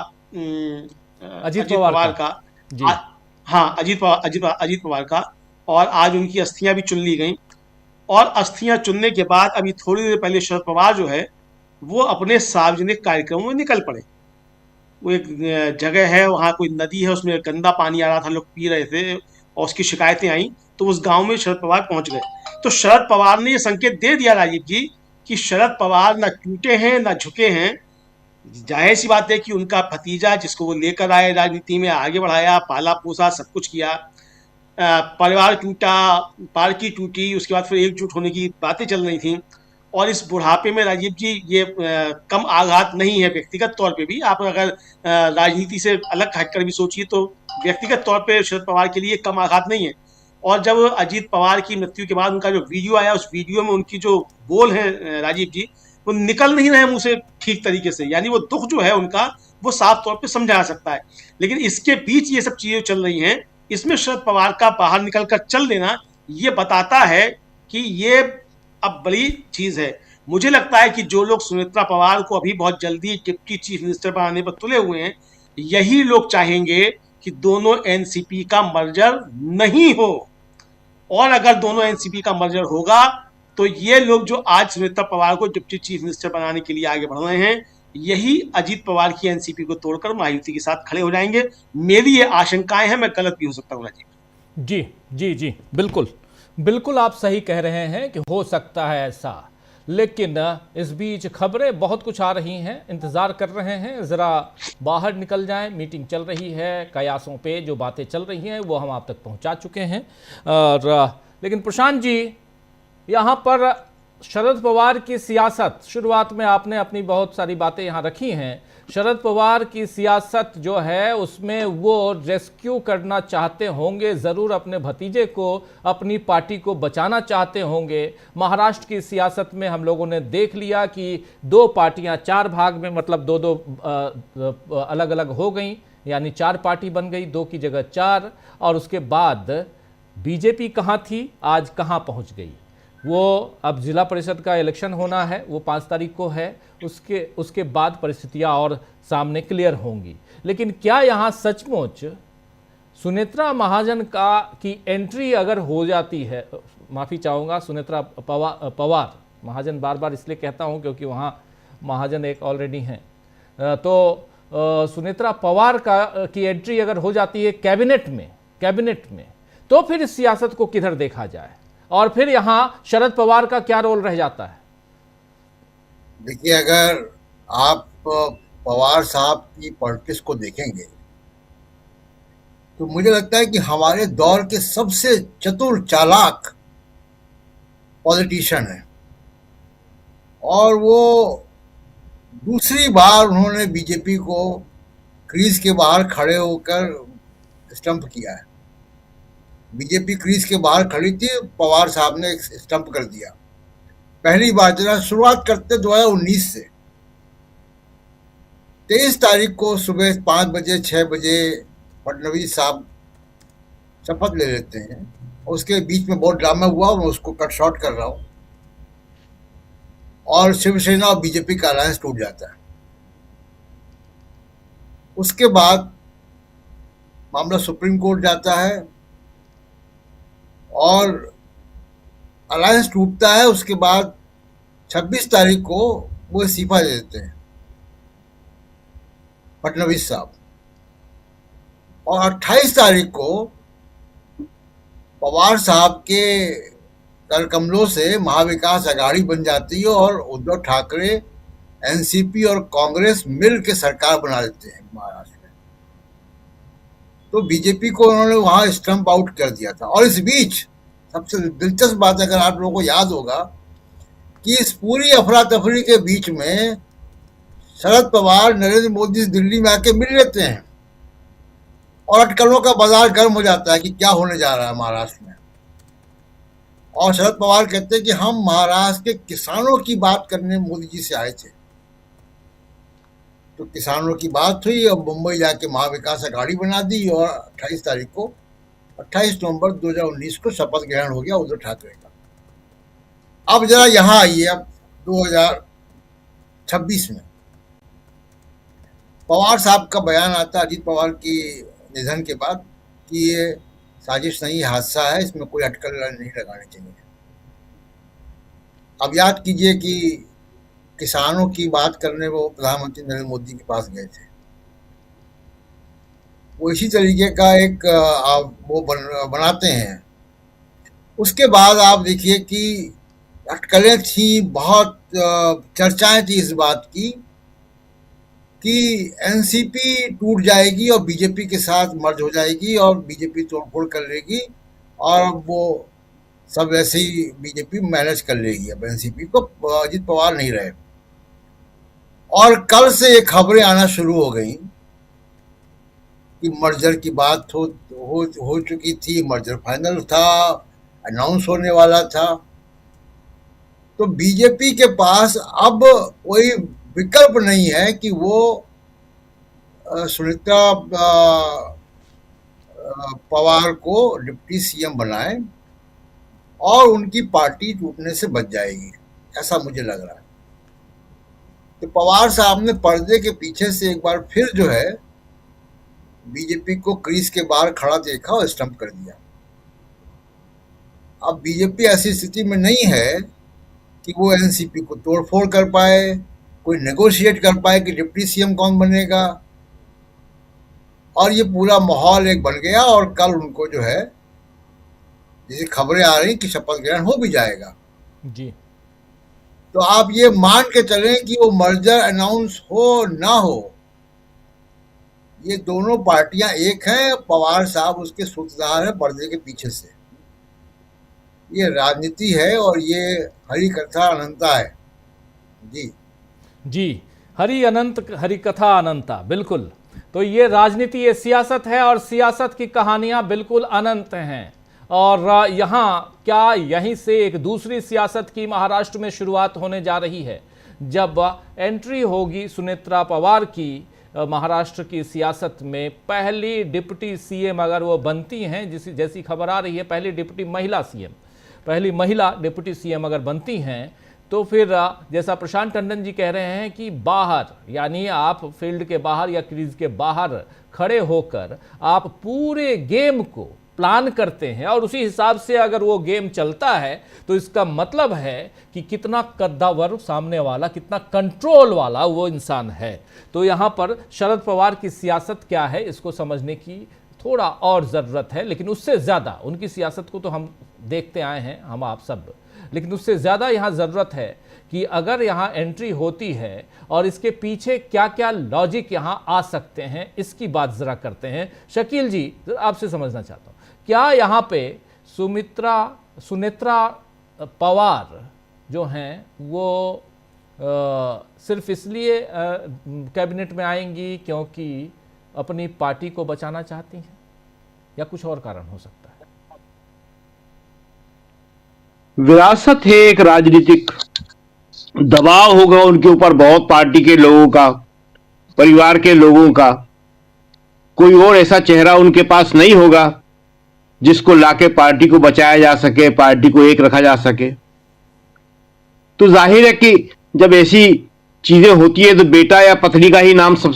अजीत पवार का। हाँ, अजीत पवार का, और आज उनकी अस्थियां भी चुन ली गई। और अस्थियां चुनने के बाद अभी थोड़ी देर पहले शरद पवार जो है वो अपने सार्वजनिक कार्यक्रमों में निकल पड़े। वो एक जगह है, वहाँ कोई नदी है, उसमें गंदा पानी आ रहा था, लोग पी रहे थे और उसकी शिकायतें आई, तो उस गांव में शरद पवार पहुंच गए। तो शरद पवार ने ये संकेत दे दिया राजीव जी कि शरद पवार न टूटे हैं न झुके हैं। जाहिर सी बात है कि उनका भतीजा जिसको वो लेकर आए, राजनीति में आगे बढ़ाया, पाला पोसा, सब कुछ किया, परिवार टूटा, पार्टी टूटी, उसके बाद फिर एकजुट होने की बातें चल रही थी। और इस बुढ़ापे में राजीव जी ये कम आघात नहीं है व्यक्तिगत तौर पे भी। आप अगर राजनीति से अलग हटकर भी सोचिए तो व्यक्तिगत तौर पे शरद पवार के लिए कम आघात नहीं है। और जब अजीत पवार की मृत्यु के बाद उनका जो वीडियो आया, उस वीडियो में उनकी जो बोल है राजीव जी, वो निकल नहीं रहे मुंह से ठीक तरीके से, यानी वो दुख जो है उनका वो साफ तौर पे समझा सकता है। लेकिन इसके बीच ये सब चीजें चल रही हैं, इसमें शरद पवार का बाहर निकलकर चल देना ये बताता है कि ये अब बड़ी चीज है। मुझे लगता है कि जो लोग सुनेत्रा पवार को अभी बहुत जल्दी डिप्टी चीफ मिनिस्टर बनाने पर तुले हुए हैं, यही लोग चाहेंगे कि दोनों एनसीपी का मर्जर नहीं हो। और अगर दोनों एनसीपी का मर्जर होगा तो ये लोग जो आज सुनेत्रा पवार को डिप्टी चीफ मिनिस्टर बनाने के लिए आगे बढ़ रहे हैं, यही अजीत पवार की एनसीपी को तोड़कर महायुति के साथ खड़े हो जाएंगे। मेरी ये आशंकाएं हैं, मैं गलत भी हो सकता हूँ राजीव। जी जी जी, बिल्कुल बिल्कुल आप सही कह रहे हैं कि हो सकता है ऐसा, लेकिन इस बीच खबरें बहुत कुछ आ रही हैं, इंतज़ार कर रहे हैं ज़रा बाहर निकल जाएं। मीटिंग चल रही है, कयासों पे जो बातें चल रही हैं वो हम आप तक पहुंचा चुके हैं। और लेकिन प्रशांत जी, यहाँ पर शरद पवार की सियासत, शुरुआत में आपने अपनी बहुत सारी बातें यहाँ रखी हैं। शरद पवार की सियासत जो है उसमें वो रेस्क्यू करना चाहते होंगे, ज़रूर अपने भतीजे को, अपनी पार्टी को बचाना चाहते होंगे। महाराष्ट्र की सियासत में हम लोगों ने देख लिया कि दो पार्टियां चार भाग में, मतलब दो अलग अलग हो गई, यानी चार पार्टी बन गई, दो की जगह चार। और उसके बाद बीजेपी कहाँ थी, आज कहाँ पहुँच गई। वो अब जिला परिषद का इलेक्शन होना है, वो 5 तारीख को है, उसके बाद परिस्थितियां और सामने क्लियर होंगी। लेकिन क्या यहाँ सचमुच सुनेत्रा महाजन की एंट्री अगर हो जाती है, माफ़ी चाहूँगा सुनेत्रा पवार महाजन बार बार इसलिए कहता हूँ क्योंकि वहाँ महाजन एक ऑलरेडी हैं, तो सुनेत्रा पवार की एंट्री अगर हो जाती है कैबिनेट में, तो फिर इस सियासत को किधर देखा जाए, और फिर यहां शरद पवार का क्या रोल रह जाता है। देखिए, अगर आप पवार साहब की पॉलिटिक्स को देखेंगे तो मुझे लगता है कि हमारे दौर के सबसे चतुर चालाक पॉलिटिशियन है, और वो दूसरी बार उन्होंने बीजेपी को क्रीज के बाहर खड़े होकर स्टंप किया है। बीजेपी क्रीज के बाहर खड़ी थी, पवार साहब ने स्टंप कर दिया। पहली बार जरा शुरुआत करते 2019 से, 23 तारीख को सुबह 5 बजे 6 बजे फडणवीस साहब शपथ ले लेते हैं। उसके बीच में बहुत ड्रामा हुआ, मैं उसको कट शॉर्ट कर रहा हूं, और शिवसेना और बीजेपी का अलायंस टूट जाता है। उसके बाद मामला सुप्रीम कोर्ट जाता है और अलायंस टूटता है। उसके बाद 26 तारीख को वो इस्तीफा दे देते हैं फडणवीस साहब, और 28 तारीख को पवार साहब के करकमलों से महाविकास अघाड़ी बन जाती है और उद्धव ठाकरे, एनसीपी और कांग्रेस मिल के सरकार बना लेते हैं महाराष्ट्र में। तो बीजेपी को उन्होंने वहां स्टंप आउट कर दिया था। और इस बीच सबसे दिलचस्प बात, अगर आप लोगों को याद होगा, कि इस पूरी अफरा तफरी के बीच में शरद पवार नरेंद्र मोदी से दिल्ली में आके मिल लेते हैं और अटकलों का बाजार गर्म हो जाता है कि क्या होने जा रहा है महाराष्ट्र में। और शरद पवार कहते हैं कि हम महाराष्ट्र के किसानों की बात करने मोदी जी से आए थे। तो किसानों की बात हुई और मुंबई जाके महाविकास अघाड़ी बना दी, और 28 तारीख को 28 नवंबर 2019 को शपथ ग्रहण हो गया उद्धव ठाकरे का। अब जरा यहां आइए, अब 2026 में पवार साहब का बयान आता है अजीत पवार की निधन के बाद कि ये साजिश नहीं, हादसा है, इसमें कोई अटकल नहीं लगानी चाहिए। अब याद कीजिए कि किसानों की बात करने वो प्रधानमंत्री नरेंद्र मोदी के पास गए थे। वो इसी तरीके का एक वो बनाते हैं। उसके बाद आप देखिए कि अटकलें थी, बहुत चर्चाएं थी इस बात की कि एनसीपी टूट जाएगी और बीजेपी के साथ मर्ज हो जाएगी और बीजेपी तोड़फोड़ कर लेगी, और अब वो सब ऐसे ही बीजेपी मैनेज कर लेगी। अब एनसीपी को अजीत पवार नहीं रहे। और कल से ये खबरें आना शुरू हो गई कि मर्जर की बात हो चुकी थी, मर्जर फाइनल था, अनाउंस होने वाला था। तो बीजेपी के पास अब कोई विकल्प नहीं है कि वो सुनीता पवार को डिप्टी सीएम बनाए और उनकी पार्टी टूटने से बच जाएगी, ऐसा मुझे लग रहा है। तो पवार साहब ने पर्दे के पीछे से एक बार फिर जो है बीजेपी को क्रीज के बाहर खड़ा देखा और स्टंप कर दिया। अब बीजेपी ऐसी स्थिति में नहीं है कि वो एनसीपी को तोड़फोड़ कर पाए, कोई नेगोशिएट कर पाए कि डिप्टी सीएम कौन बनेगा। और ये पूरा माहौल एक बन गया, और कल उनको जो है जैसे खबरें आ रही कि शपथ ग्रहण हो भी जाएगा जी। तो आप ये मान के चलें कि वो मर्जर अनाउंस हो ना हो, ये दोनों पार्टियां एक हैं। पवार साहब उसके सूत्रधार हैं पर्दे के पीछे से। ये राजनीति है और ये हरि कथा अनंता है। जी जी, हरि कथा अनंता, बिल्कुल। तो ये राजनीति, ये सियासत है, और सियासत की कहानियां बिल्कुल अनंत हैं। और यहाँ क्या यहीं से एक दूसरी सियासत की महाराष्ट्र में शुरुआत होने जा रही है, जब एंट्री होगी सुनेत्रा पवार की महाराष्ट्र की सियासत में। पहली डिप्टी सीएम अगर वो बनती हैं, जैसी खबर आ रही है, पहली डिप्टी महिला सीएम, पहली महिला डिप्टी सीएम अगर बनती हैं, तो फिर जैसा प्रशांत टंडन जी कह रहे हैं कि बाहर, यानी आप फील्ड के बाहर या क्रीज के बाहर खड़े होकर आप पूरे गेम को प्लान करते हैं, और उसी हिसाब से अगर वो गेम चलता है तो इसका मतलब है कि कितना कद्दावर सामने वाला, कितना कंट्रोल वाला वो इंसान है। तो यहाँ पर शरद पवार की सियासत क्या है, इसको समझने की थोड़ा और ज़रूरत है। लेकिन उससे ज़्यादा, उनकी सियासत को तो हम देखते आए हैं, हम आप सब, लेकिन उससे ज़्यादा यहाँ ज़रूरत है कि अगर यहाँ एंट्री होती है और इसके पीछे क्या क्या लॉजिक यहाँ आ सकते हैं, इसकी बात ज़रा करते हैं। शकील जी, आपसे समझना चाहता हूँ, क्या यहाँ पे सुनेत्रा पवार जो हैं वो सिर्फ इसलिए कैबिनेट में आएंगी क्योंकि अपनी पार्टी को बचाना चाहती हैं, या कुछ और कारण हो सकता है? विरासत है, एक राजनीतिक दबाव होगा उनके ऊपर बहुत पार्टी के लोगों का, परिवार के लोगों का कोई और ऐसा चेहरा उनके पास नहीं होगा जिसको लाके पार्टी को बचाया जा सके, पार्टी को एक रखा जा सके। तो जाहिर है कि जब ऐसी चीजें होती है तो बेटा या पत्नी का ही नाम सबसे